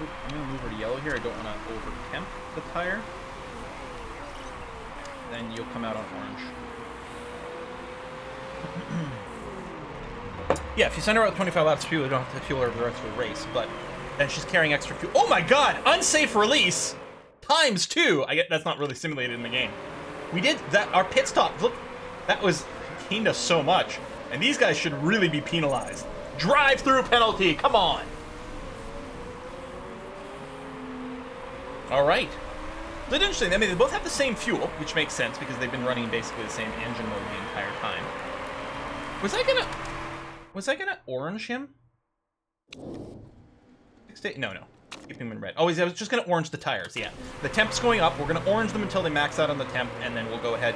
Oop, I'm going to move her to yellow here. I don't want to over-temp the tire. Then you'll come out on orange. Yeah, if you send her out with 25 laps of fuel, you don't have to fuel her the rest of the race, but then she's carrying extra fuel. Oh my god! Unsafe release! Times 2! That's not really simulated in the game. We did that, our pit stop, look, that was, gained us so much. And these guys should really be penalized. Drive-through penalty, come on! Alright. It's interesting, I mean, they both have the same fuel, which makes sense because they've been running basically the same engine mode the entire time. Was I gonna orange him? No. Keep him in red. Oh, I was just gonna orange the tires, yeah. The temp's going up, we're gonna orange them until they max out on the temp, and then we'll go ahead.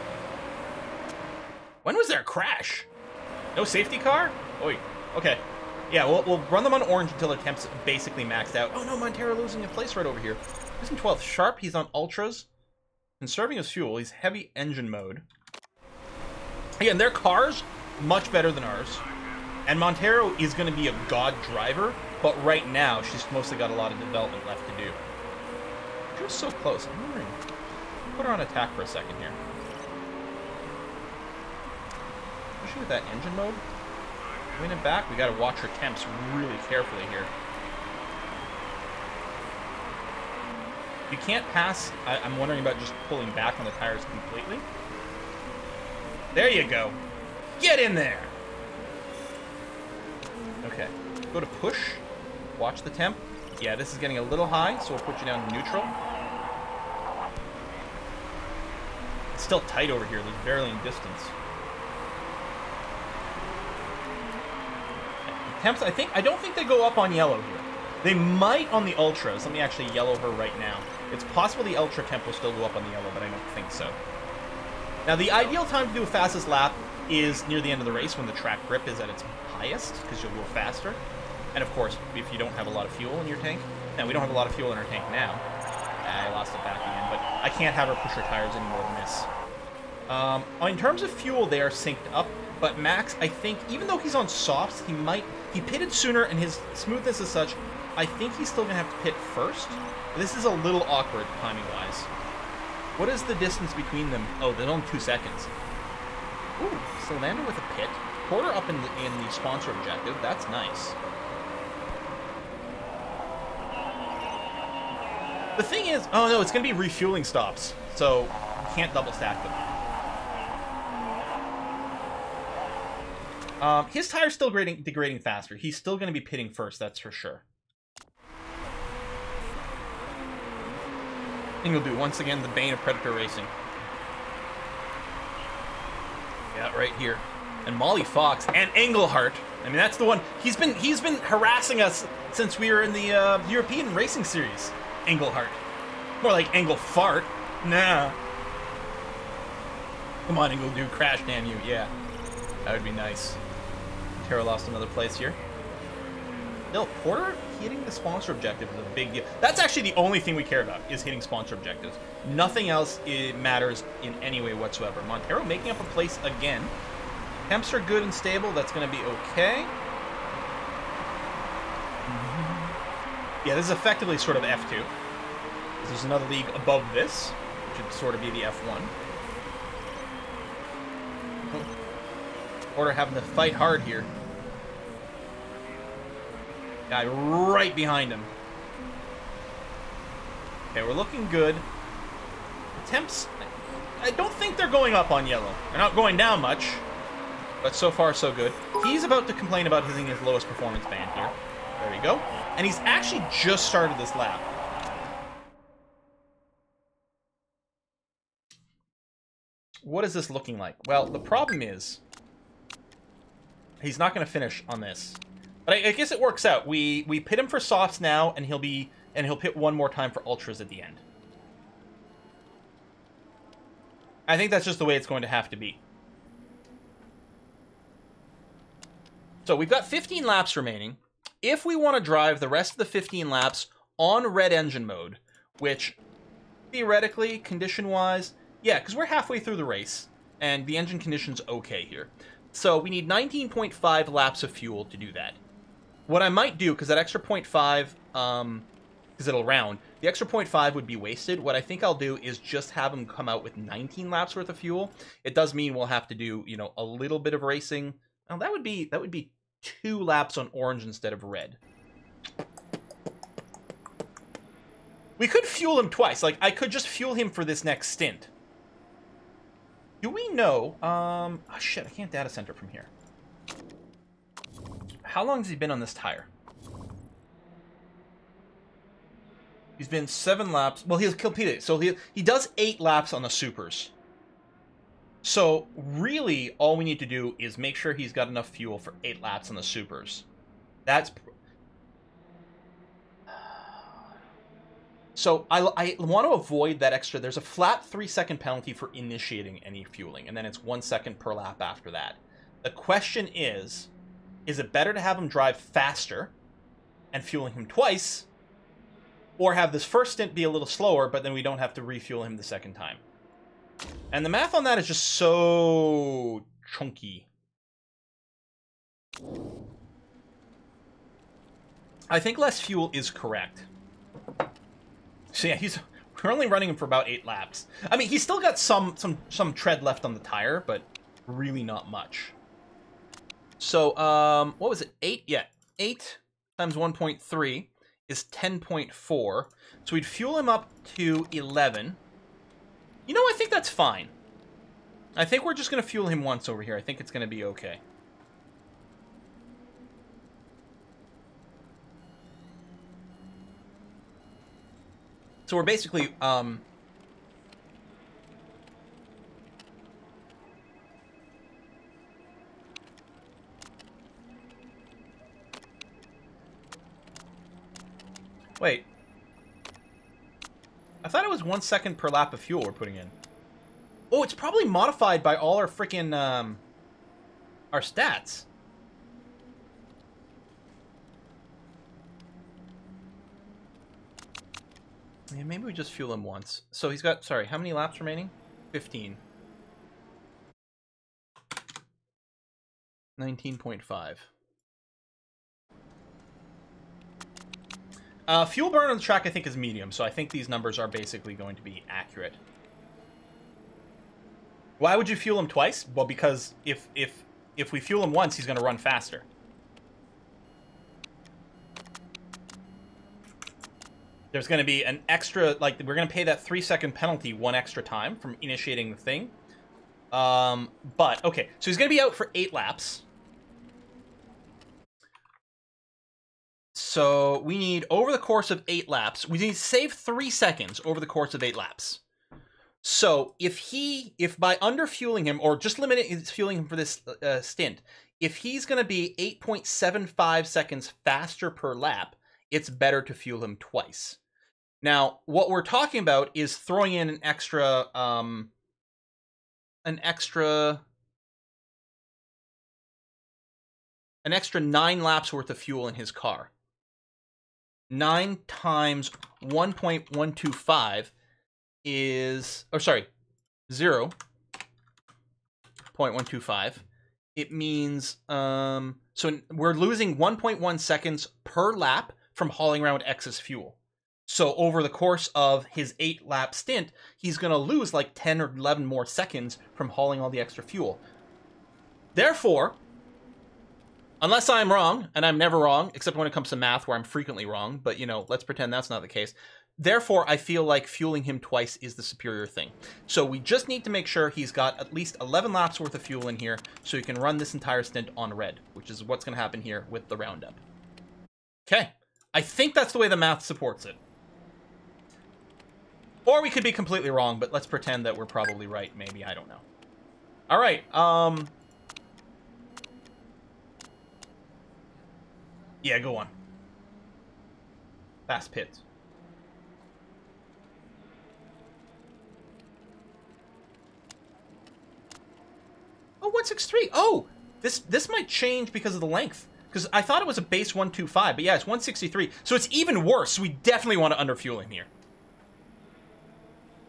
When was there a crash? No safety car? Oh, okay. Yeah, we'll run them on orange until their temp's basically maxed out. Oh no, Montero losing a place right over here. He's in 12th. Sharp, he's on ultras. Conserving his fuel, he's heavy engine mode. Again, their cars, much better than ours. And Montero is going to be a god driver, but right now, she's mostly got a lot of development left to do. She was so close. I'm wondering. Put her on attack for a second here. Especially with that engine mode. Going it back, we got to watch her temps really carefully here. You can't pass. I'm wondering about just pulling back on the tires completely. There you go. Get in there. Okay. Go to push. Watch the temp. Yeah, this is getting a little high, so we'll put you down to neutral. It's still tight over here. There's barely any distance. The temps, I don't think they go up on yellow here. They might on the ultras. Let me actually yellow her right now. It's possible the ultra temp will still go up on the yellow, but I don't think so. Now, the ideal time to do a fastest lap is near the end of the race when the track grip is at its highest, because you'll go faster. And of course, if you don't have a lot of fuel in your tank. Now, we don't have a lot of fuel in our tank now. I lost it back again, but I can't have her push her tires any more than this. In terms of fuel, they are synced up, but Max, I think, even though he's on softs, he pitted sooner, and his smoothness is such, I think he's still going to have to pit first. This is a little awkward, timing-wise. What is the distance between them? Oh, there's only 2 seconds. Ooh, Solander with a pit. Porter up in the sponsor objective. That's nice. The thing is, oh no, it's going to be refueling stops, so you can't double stack them. His tire's still degrading faster. He's still going to be pitting first, that's for sure. And he'll do, once again, the bane of Predator Racing. Yeah, right here. And Molly Fox and Englehart. I mean, that's the one. He's been harassing us since we were in the European Racing Series. Englehart. More like Englefart. Nah. Come on, Engle, dude. Crash, damn you. Yeah. That would be nice. Tara lost another place here. No, Porter hitting the sponsor objective is a big deal. That's actually the only thing we care about, is hitting sponsor objectives. Nothing else matters in any way whatsoever. Montero making up a place again. Temps are good and stable. That's going to be okay. Yeah, this is effectively sort of F2. There's another league above this, which would sort of be the F1. Porter having to fight hard here. Guy right behind him. Okay, we're looking good. Attempts, I don't think they're going up on yellow. They're not going down much, but so far so good. He's about to complain about hitting his lowest performance band here. There we go. And he's actually just started this lap. What is this looking like? Well, the problem is he's not going to finish on this. But I guess it works out. We pit him for softs now, and he'll pit one more time for ultras at the end. I think that's just the way it's going to have to be. So we've got 15 laps remaining. If we want to drive the rest of the 15 laps on red engine mode, which theoretically, condition-wise, yeah, because we're halfway through the race, and the engine condition's okay here. So we need 19.5 laps of fuel to do that. What I might do, because that extra 0.5, because it'll round, the extra 0.5 would be wasted. What I think I'll do is just have him come out with 19 laps worth of fuel. It does mean we'll have to do, you know, a little bit of racing. Well, that would be 2 laps on orange instead of red. We could fuel him twice. Like, I could just fuel him for this next stint. Do we know? Oh shit, I can't data center from here. How long has he been on this tire? He's been 7 laps. Well, he's competed. So he does 8 laps on the supers. So really, all we need to do is make sure he's got enough fuel for 8 laps on the supers. That's... So I want to avoid that extra. There's a flat 3-second penalty for initiating any fueling, and then it's 1 second per lap after that. The question is it better to have him drive faster and fueling him twice, or have this first stint be a little slower, but then we don't have to refuel him the second time? And the math on that is just so chunky. I think less fuel is correct. So yeah, we're only running him for about 8 laps. I mean, he's still got some tread left on the tire, but really not much. So, what was it? 8? Yeah, 8 times 1.3 is 10.4. So we'd fuel him up to 11. You know, I think that's fine. I think we're just going to fuel him once over here. I think it's going to be okay. So we're basically, wait. I thought it was 1 second per lap of fuel we're putting in. Oh, it's probably modified by all our freaking, our stats. Yeah, maybe we just fuel him once. So he's got, sorry, how many laps remaining? 15. 19.5. Fuel burn on the track, I think, is medium, so I think these numbers are basically going to be accurate. Why would you fuel him twice? Well, because if we fuel him once, he's going to run faster. There's going to be an extra, like, we're going to pay that 3-second penalty 1 extra time from initiating the thing. But, okay, so he's going to be out for 8 laps. So we need, over the course of 8 laps, we need to save 3 seconds over the course of 8 laps. So if by underfueling him, or just limiting his fueling him for this stint, if he's going to be 8.75 seconds faster per lap, it's better to fuel him twice. Now, what we're talking about is throwing in an extra 9 laps worth of fuel in his car. 9 times 1.125 is, oh, sorry, 0.125. It means, so we're losing 1.1 seconds per lap from hauling around excess fuel. So over the course of his 8-lap stint, he's going to lose like 10 or 11 more seconds from hauling all the extra fuel. Therefore, unless I'm wrong, and I'm never wrong, except when it comes to math where I'm frequently wrong, but, you know, let's pretend that's not the case. Therefore, I feel like fueling him twice is the superior thing. So we just need to make sure he's got at least 11 laps worth of fuel in here so he can run this entire stint on red, which is what's going to happen here with the roundup. Okay. I think that's the way the math supports it. Or we could be completely wrong, but let's pretend that we're probably right. Maybe, I don't know. All right. Yeah, go on. Fast pits. Oh, 163. Oh, this might change because of the length. Because I thought it was a base 125, but yeah, it's 163. So it's even worse. So we definitely want to underfuel him here.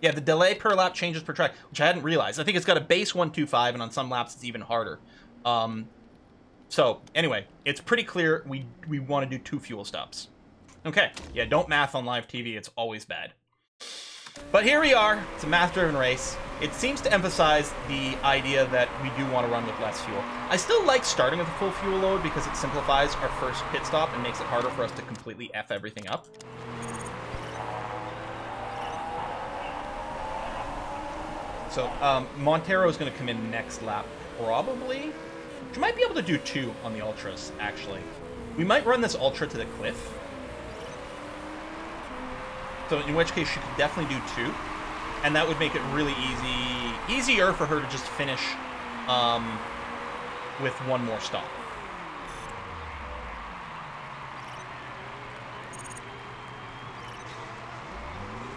Yeah, the delay per lap changes per track, which I hadn't realized. I think it's got a base 125, and on some laps it's even harder. So, anyway, it's pretty clear we want to do 2 fuel stops. Okay, yeah, don't math on live TV. It's always bad. But here we are. It's a math-driven race. It seems to emphasize the idea that we do want to run with less fuel. I still like starting with a full fuel load because it simplifies our first pit stop and makes it harder for us to completely F everything up. So, Montero is going to come in next lap, probably. We might be able to do 2 on the Ultras, actually. We might run this Ultra to the cliff. So, in which case, she could definitely do 2. And that would make it really easier for her to just finish with 1 more stop.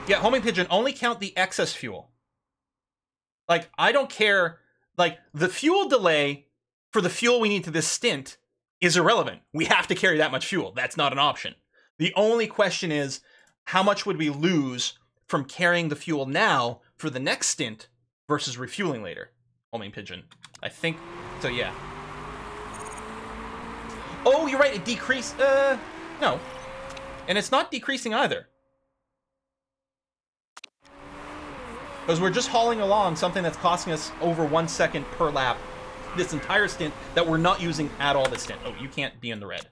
Yeah, homing pigeon, only count the excess fuel. Like, I don't care. Like, the fuel delay for the fuel we need to this stint is irrelevant. We have to carry that much fuel. That's not an option. The only question is, how much would we lose from carrying the fuel now for the next stint versus refueling later? Homing pigeon. I think, so yeah. Oh, you're right, it decreased, no. And it's not decreasing either. Because we're just hauling along something that's costing us over 1 second per lap this entire stint that we're not using at all this stint. Oh, you can't be in the red.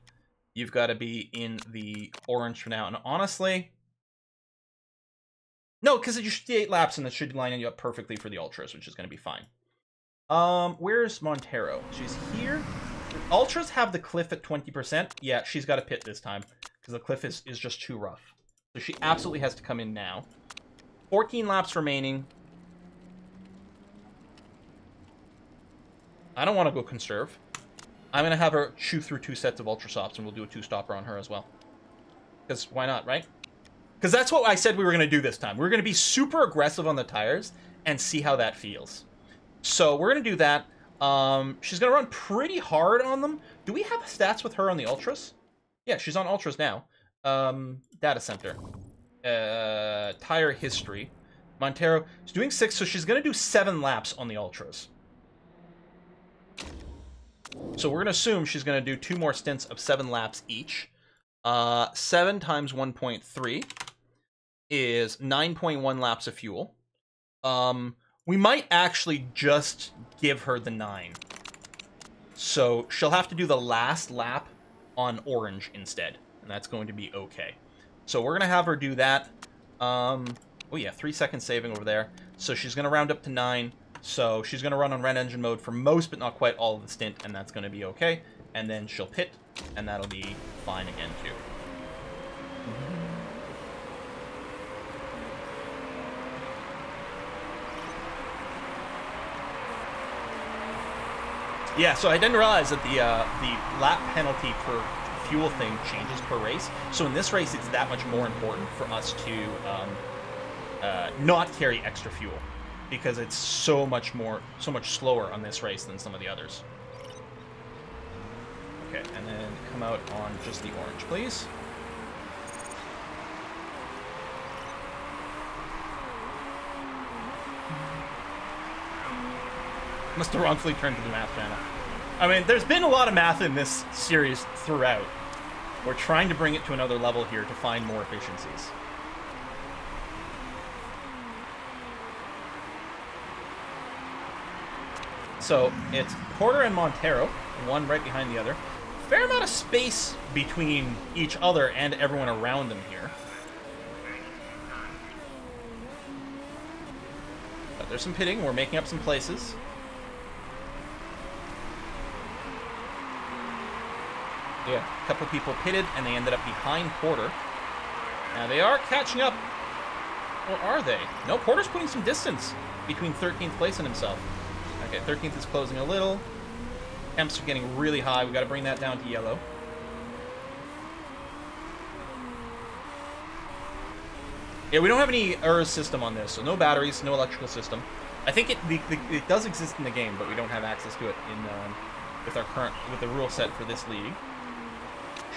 You've got to be in the orange for now. And honestly, no, because you should do 8 laps and it should line you up perfectly for the Ultras, which is going to be fine. Where's Montero? She's here. The Ultras have the cliff at 20%. Yeah, she's got to pit this time because the cliff is just too rough. So she absolutely has to come in now. 14 laps remaining. I don't want to go conserve. I'm going to have her chew through 2 sets of Ultra Softs, and we'll do a 2-stopper on her as well. Because why not, right? Because that's what I said we were going to do this time. We're going to be super aggressive on the tires and see how that feels. So we're going to do that. She's going to run pretty hard on them. Do we have stats with her on the Ultras? Yeah, she's on Ultras now. Data center. Tire history. Montero is doing 6, so she's going to do 7 laps on the Ultras. So we're going to assume she's going to do 2 more stints of 7 laps each. 7 times 1.3 is 9.1 laps of fuel. We might actually just give her the 9. So she'll have to do the last lap on orange instead, and that's going to be okay. So we're going to have her do that. Oh yeah, 3 seconds saving over there. So she's going to round up to 9. So she's going to run on red engine mode for most, but not quite all of the stint, and that's going to be okay. And then she'll pit, and that'll be fine again, too. Yeah, so I didn't realize that the lap penalty per fuel thing changes per race. So in this race, it's that much more important for us to not carry extra fuel, because it's so much slower on this race than some of the others. Okay, and then come out on just the orange, please. Must have wrongfully turned to the math channel. I mean, there's been a lot of math in this series throughout. We're trying to bring it to another level here to find more efficiencies. So, it's Porter and Montero, one right behind the other. Fair amount of space between each other and everyone around them here. But there's some pitting, we're making up some places. Yeah, a couple of people pitted, and they ended up behind Porter. Now, they are catching up. Or are they? No, Porter's putting some distance between 13th place and himself. Okay, 13th is closing a little. Temps are getting really high. We've got to bring that down to yellow. Yeah, we don't have any ERS system on this, so no batteries, no electrical system. I think it does exist in the game, but we don't have access to it in with the rule set for this league.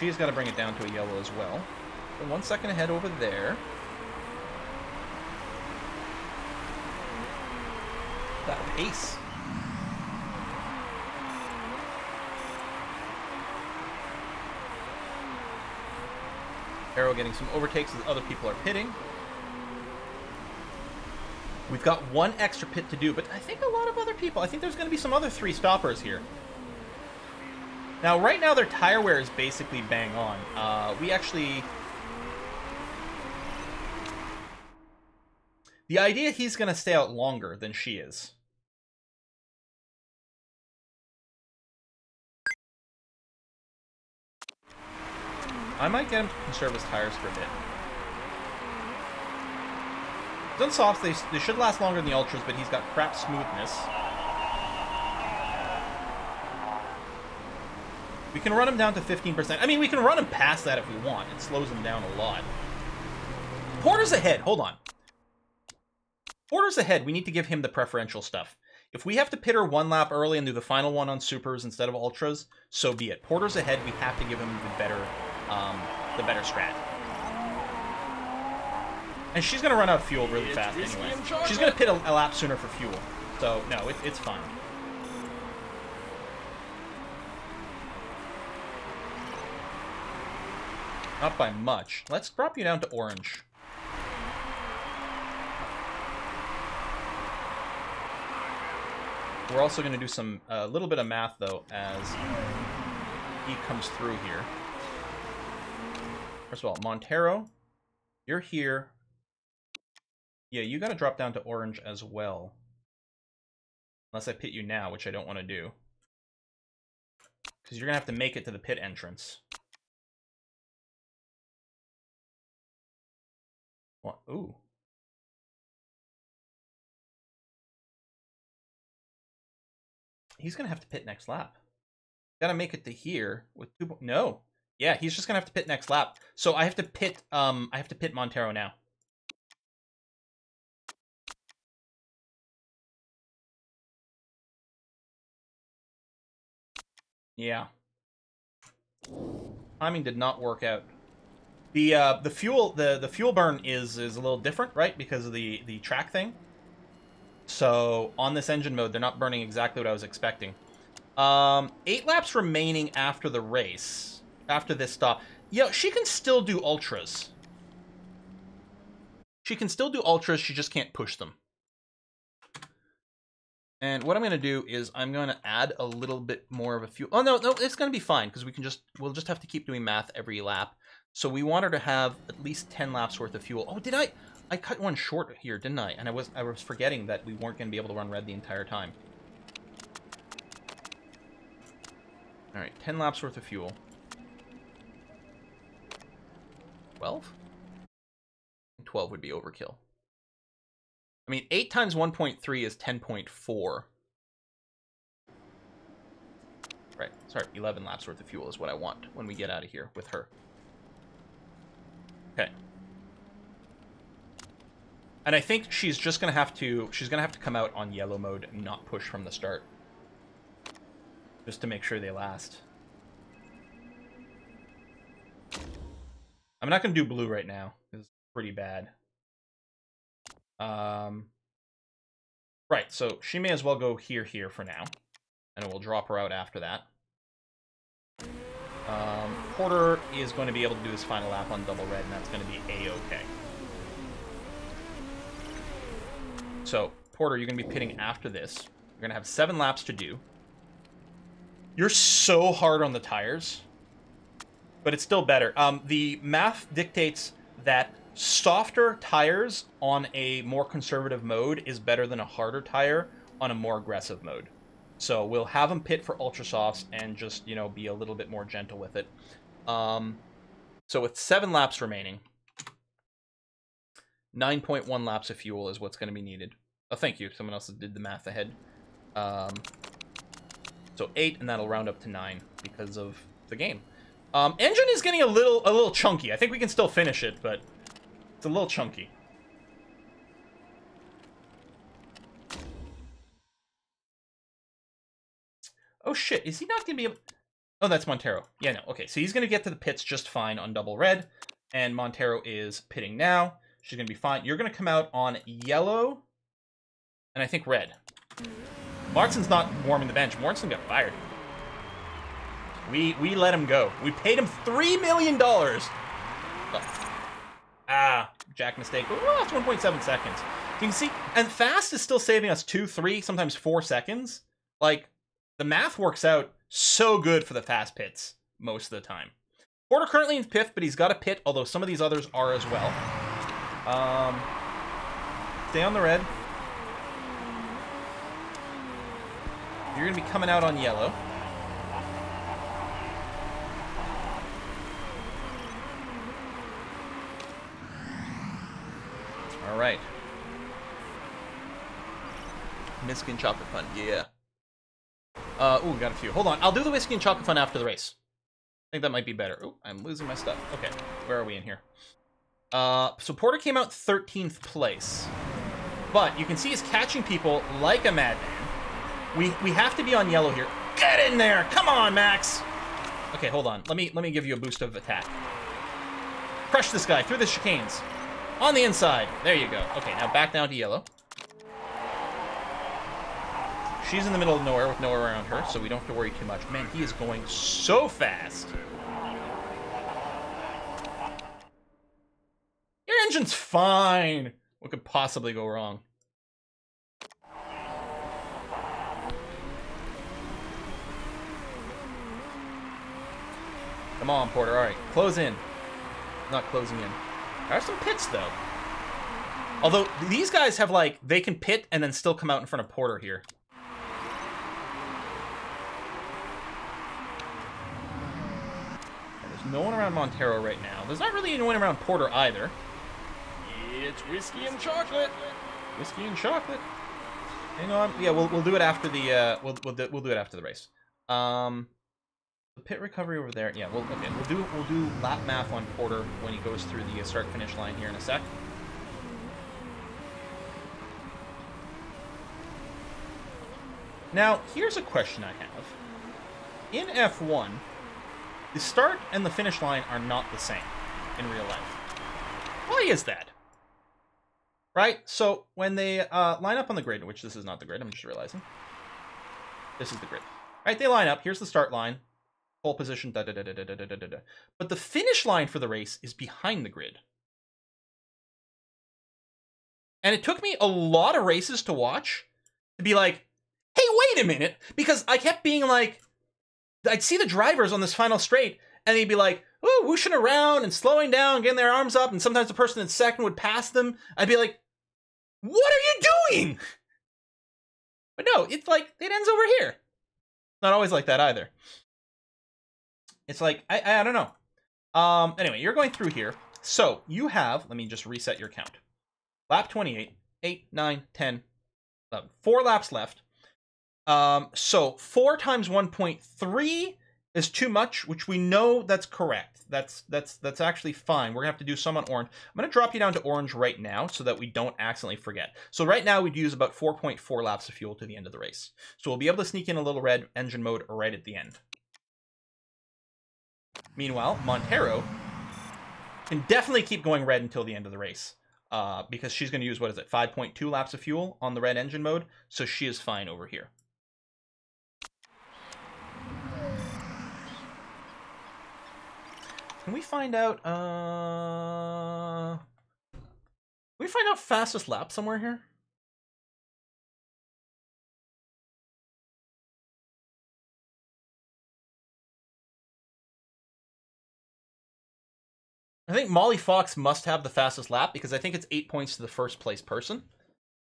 She's got to bring it down to a yellow as well. So 1 second ahead over there. That pace. Arrow getting some overtakes as other people are pitting. We've got one extra pit to do, but I think a lot of other people, I think there's going to be some other 3 stoppers here. Now, right now, their tire wear is basically bang on. We actually... The idea he's going to stay out longer than she is. I might get him to conserve his tires for a bit. On softs, they should last longer than the ultras, but he's got crap smoothness. We can run him down to 15%. I mean, we can run him past that if we want. It slows him down a lot. Porter's ahead. Hold on. Porter's ahead. We need to give him the preferential stuff. If we have to pit her 1 lap early and do the final one on supers instead of ultras, so be it. Porter's ahead. We have to give him the better strat. And she's going to run out of fuel really fast anyway. She's going to pit a lap sooner for fuel. So, no, it's fine. Not by much. Let's drop you down to orange. We're also going to do a little bit of math, though, as he comes through here. First of all, Montero, you're here. Yeah, you got to drop down to orange as well. Unless I pit you now, which I don't want to do. Because you're going to have to make it to the pit entrance. What? Ooh. He's going to have to pit next lap. Got to make it to here with 2... No. Yeah, he's just going to have to pit next lap. So I have to pit Montero now. Yeah. Timing did not work out. The fuel burn is a little different, right? Because of the track thing. So on this engine mode, they're not burning exactly what I was expecting. 8 laps remaining after the race. After this stop. Yeah, she can still do ultras. She can still do ultras, she just can't push them. And what I'm going to do is I'm going to add a little bit more of a fuel. Oh, no, it's going to be fine, because we'll just have to keep doing math every lap. So we want her to have at least 10 laps worth of fuel. Oh, did I cut one short here, didn't I? And I was forgetting that we weren't going to be able to run red the entire time. All right, 10 laps worth of fuel. 12? 12 would be overkill. I mean, 8 times 1.3 is 10.4. Right, sorry, 11 laps worth of fuel is what I want when we get out of here with her. Okay. And I think she's just gonna have to come out on yellow mode and not push from the start. Just to make sure they last. I'm not gonna do blue right now. It's pretty bad. Right, so she may as well go here for now. And we'll drop her out after that. Porter is going to be able to do his final lap on double red, and that's going to be A-okay. So, Porter, you're going to be pitting after this. You're going to have 7 laps to do. You're so hard on the tires, but it's still better. The math dictates that softer tires on a more conservative mode is better than a harder tire on a more aggressive mode. So we'll have them pit for ultra softs and just, you know, be a little bit more gentle with it. So with 7 laps remaining, 9.1 laps of fuel is what's going to be needed. Oh, thank you. Someone else did the math ahead. So 8, and that'll round up to 9 because of the game. Engine is getting a little chunky. I think we can still finish it, but it's a little chunky. Oh shit, is he not going to be able... Oh, that's Montero. Yeah, no, okay. So he's going to get to the pits just fine on double red, and Montero is pitting now. She's going to be fine. You're going to come out on yellow, and I think red. Martin's not warming the bench. Martin got fired. We let him go. We paid him $3 million. Oh. Ah, jack mistake. But we lost 1.7 seconds. You can see, and fast is still saving us 2, 3, sometimes 4 seconds. Like, the math works out so good for the fast pits most of the time. Porter currently in 5th, but he's got a pit, although some of these others are as well. Stay on the red. You're going to be coming out on yellow. All right. Whiskey and chocolate fun, yeah. Ooh, we got a few. Hold on, I'll do the whiskey and chocolate fun after the race. I think that might be better. Ooh, I'm losing my stuff. Okay, where are we in here? So Porter came out 13th place. But you can see he's catching people like a madman. We have to be on yellow here. Get in there! Come on, Max! Okay, hold on. Let me give you a boost of attack. Crush this guy through the chicanes. On the inside. There you go. Okay, now back down to yellow. She's in the middle of nowhere with nowhere around her, so we don't have to worry too much. Man, he is going so fast. Your engine's fine. What could possibly go wrong? Come on, Porter. All right, close in. Not closing in. There are some pits, though. Although, these guys have, like, they can pit and then still come out in front of Porter here. There's no one around Montero right now. There's not really anyone around Porter either. It's whiskey and chocolate. Whiskey and chocolate. Hang on. Yeah, we'll do it after the we'll do it after the race. The pit recovery over there. Yeah, we'll do lap math on Porter when he goes through the start finish line here in a sec. Now, here's a question I have. In F1, the start and the finish line are not the same in real life. Why is that? Right? So, when they line up on the grid, which this is not the grid, I'm just realizing. This is the grid. Right, they line up. Here's the start line. Pole position, da-da-da-da-da-da-da-da. But the finish line for the race is behind the grid. And it took me a lot of races to watch to be like, hey, wait a minute, because I kept being like, I'd see the drivers on this final straight, and they'd be like, whooshing around and slowing down, getting their arms up, and sometimes the person in second would pass them, I'd be like, what are you doing? But no, it's like, it ends over here. Not always like that either. It's like, I don't know. Anyway, you're going through here. So you have, let me just reset your count. Lap 28, 8, 9, 10, 11. 4 laps left. So 4 times 1.3 is too much, which we know that's correct. That's actually fine. We're gonna have to do some on orange. I'm gonna drop you down to orange right now so that we don't accidentally forget. So right now we'd use about 4.4 laps of fuel to the end of the race. So we'll be able to sneak in a little red engine mode right at the end. Meanwhile, Montero can definitely keep going red until the end of the race. Because she's gonna use, what is it, 5.2 laps of fuel on the red engine mode. So she is fine over here. Can we find out, fastest lap somewhere here? I think Molly Fox must have the fastest lap because I think it's 8 points to the first place person.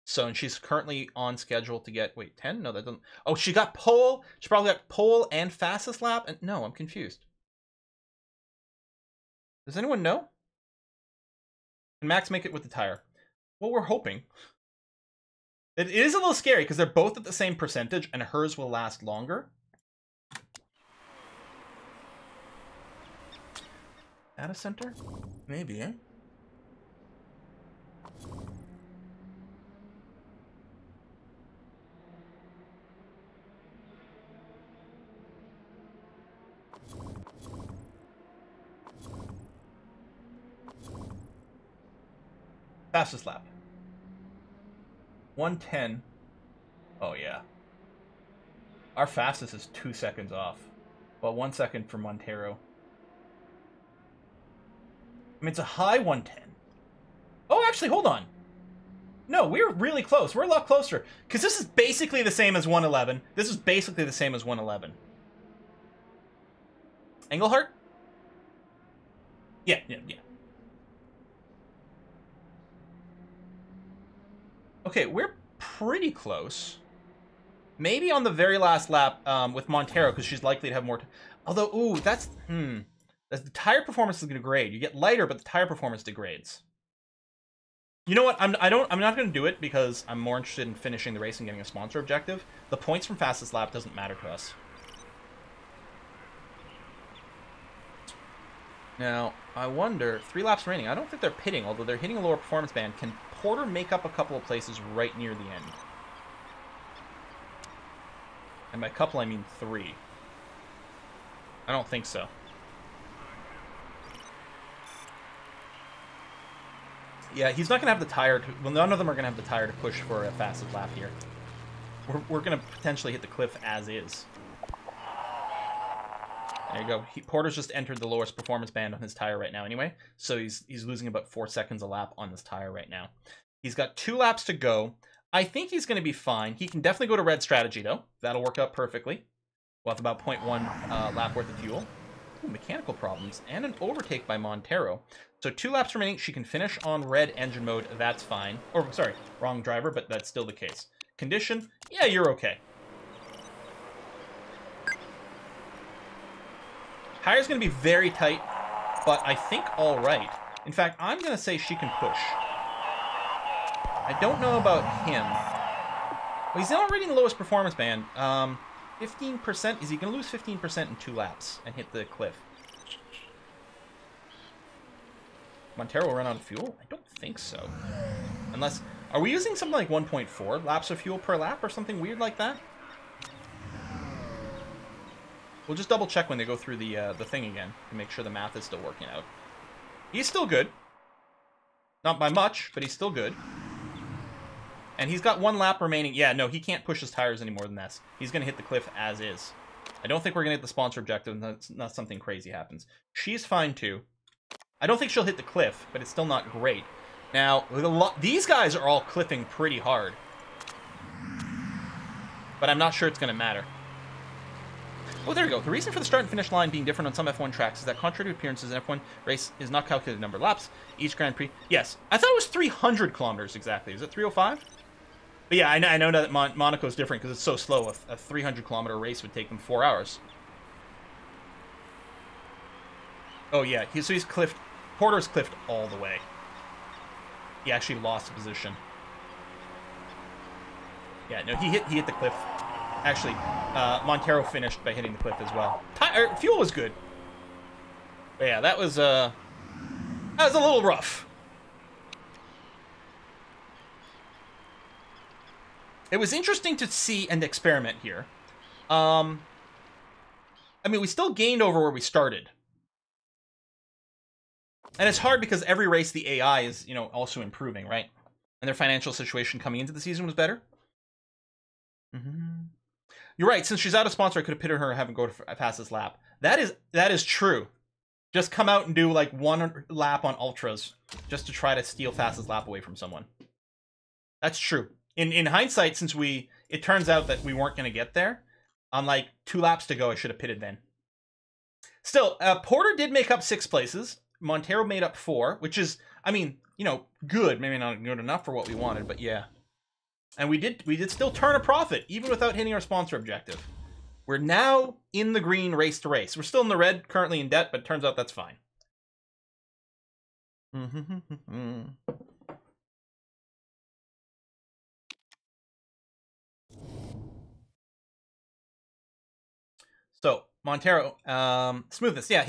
So, and she's currently on schedule to get, wait, 10? No, that doesn't, oh, she got pole. She probably got pole and fastest lap. And no, I'm confused. Does anyone know? Can Max make it with the tire? Well, we're hoping. It is a little scary because they're both at the same percentage and hers will last longer. Data center? Maybe, eh? Fastest lap. 110. Oh, yeah. Our fastest is 2 seconds off. Well, 1 second for Montero. I mean, it's a high 110. Oh, actually, hold on. No, we're really close. We're a lot closer. Because this is basically the same as 111. This is basically the same as 111. Engelhart? Yeah. Okay, we're pretty close. Maybe on the very last lap with Montero, because she's likely to have more... Although, ooh, that's... The tire performance is going to degrade. You get lighter, but the tire performance degrades. You know what? I'm not going to do it because I'm more interested in finishing the race and getting a sponsor objective. The points from fastest lap doesn't matter to us. Now, I wonder, 3 laps remaining. I don't think they're pitting, although they're hitting a lower performance band. Can Porter make up a couple of places right near the end? And by couple, I mean 3. I don't think so. Yeah, he's not going to have the tire to... Well, none of them are going to have the tire to push for a fastest lap here. We're going to potentially hit the cliff as is. There you go. Porter's just entered the lowest performance band on his tire right now anyway. So he's losing about 4 seconds a lap on this tire right now. He's got 2 laps to go. I think he's going to be fine. He can definitely go to red strategy, though. That'll work out perfectly. We'll have about 0.1 lap worth of fuel. Ooh, mechanical problems and an overtake by Montero. So 2 laps remaining. She can finish on red engine mode. That's fine. Or, sorry, wrong driver, but that's still the case. Condition, yeah, you're okay. Tire's going to be very tight, but I think all right. In fact, I'm going to say she can push. I don't know about him. Well, he's already in the lowest performance band. 15%. Is he going to lose 15% in 2 laps and hit the cliff? Montero will run out of fuel? I don't think so. Unless... Are we using something like 1.4 laps of fuel per lap or something weird like that? We'll just double check when they go through the thing again to make sure the math is still working out. He's still good. Not by much, but he's still good. And he's got 1 lap remaining. Yeah, no, he can't push his tires any more than this. He's going to hit the cliff as is. I don't think we're going to hit the sponsor objective unless something crazy happens. She's fine too. I don't think she'll hit the cliff, but it's still not great. Now, these guys are all cliffing pretty hard. But I'm not sure it's going to matter. Oh, there we go. The reason for the start and finish line being different on some F1 tracks is that contrary to appearances, an F1 race is not calculated number of laps each Grand Prix. Yes, I thought it was 300 kilometers exactly. Is it 305? But yeah, I know that Monaco is different because it's so slow. A 300-kilometer race would take them 4 hours. Oh yeah, so he's cliffed. Porter's cliffed all the way. He actually lost position. Yeah, no, he hit the cliff. Actually, Montero finished by hitting the cliff as well. Fuel was good. But yeah, that was a little rough. It was interesting to see and experiment here. I mean, we still gained over where we started. And it's hard because every race the AI is, you know, also improving, right? And their financial situation coming into the season was better. You're right. Since she's out of sponsor, I could have pitted her and have him go to fastest lap. That is true. Just come out and do like 1 lap on ultras just to try to steal fastest lap away from someone. That's true. In hindsight, since it turns out that we weren't going to get there, on like 2 laps to go, I should have pitted then. Still, Porter did make up 6 places. Montero made up 4, which is, I mean, you know, good. Maybe not good enough for what we wanted, but yeah. And we did still turn a profit, even without hitting our sponsor objective. We're now in the green race to race. We're still in the red, currently in debt, but it turns out that's fine. So, Montero, smoothness. Yeah,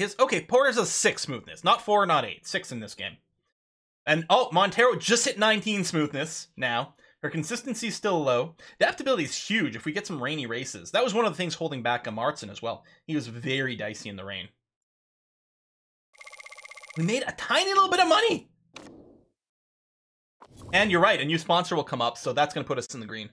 Porter's a 6 smoothness. Not 4, not 8. 6 in this game. And, oh, Montero just hit 19 smoothness now. Her consistency is still low. Adaptability is huge if we get some rainy races. That was one of the things holding back Martin as well. He was very dicey in the rain. We made a tiny little bit of money! And you're right, a new sponsor will come up, so that's going to put us in the green.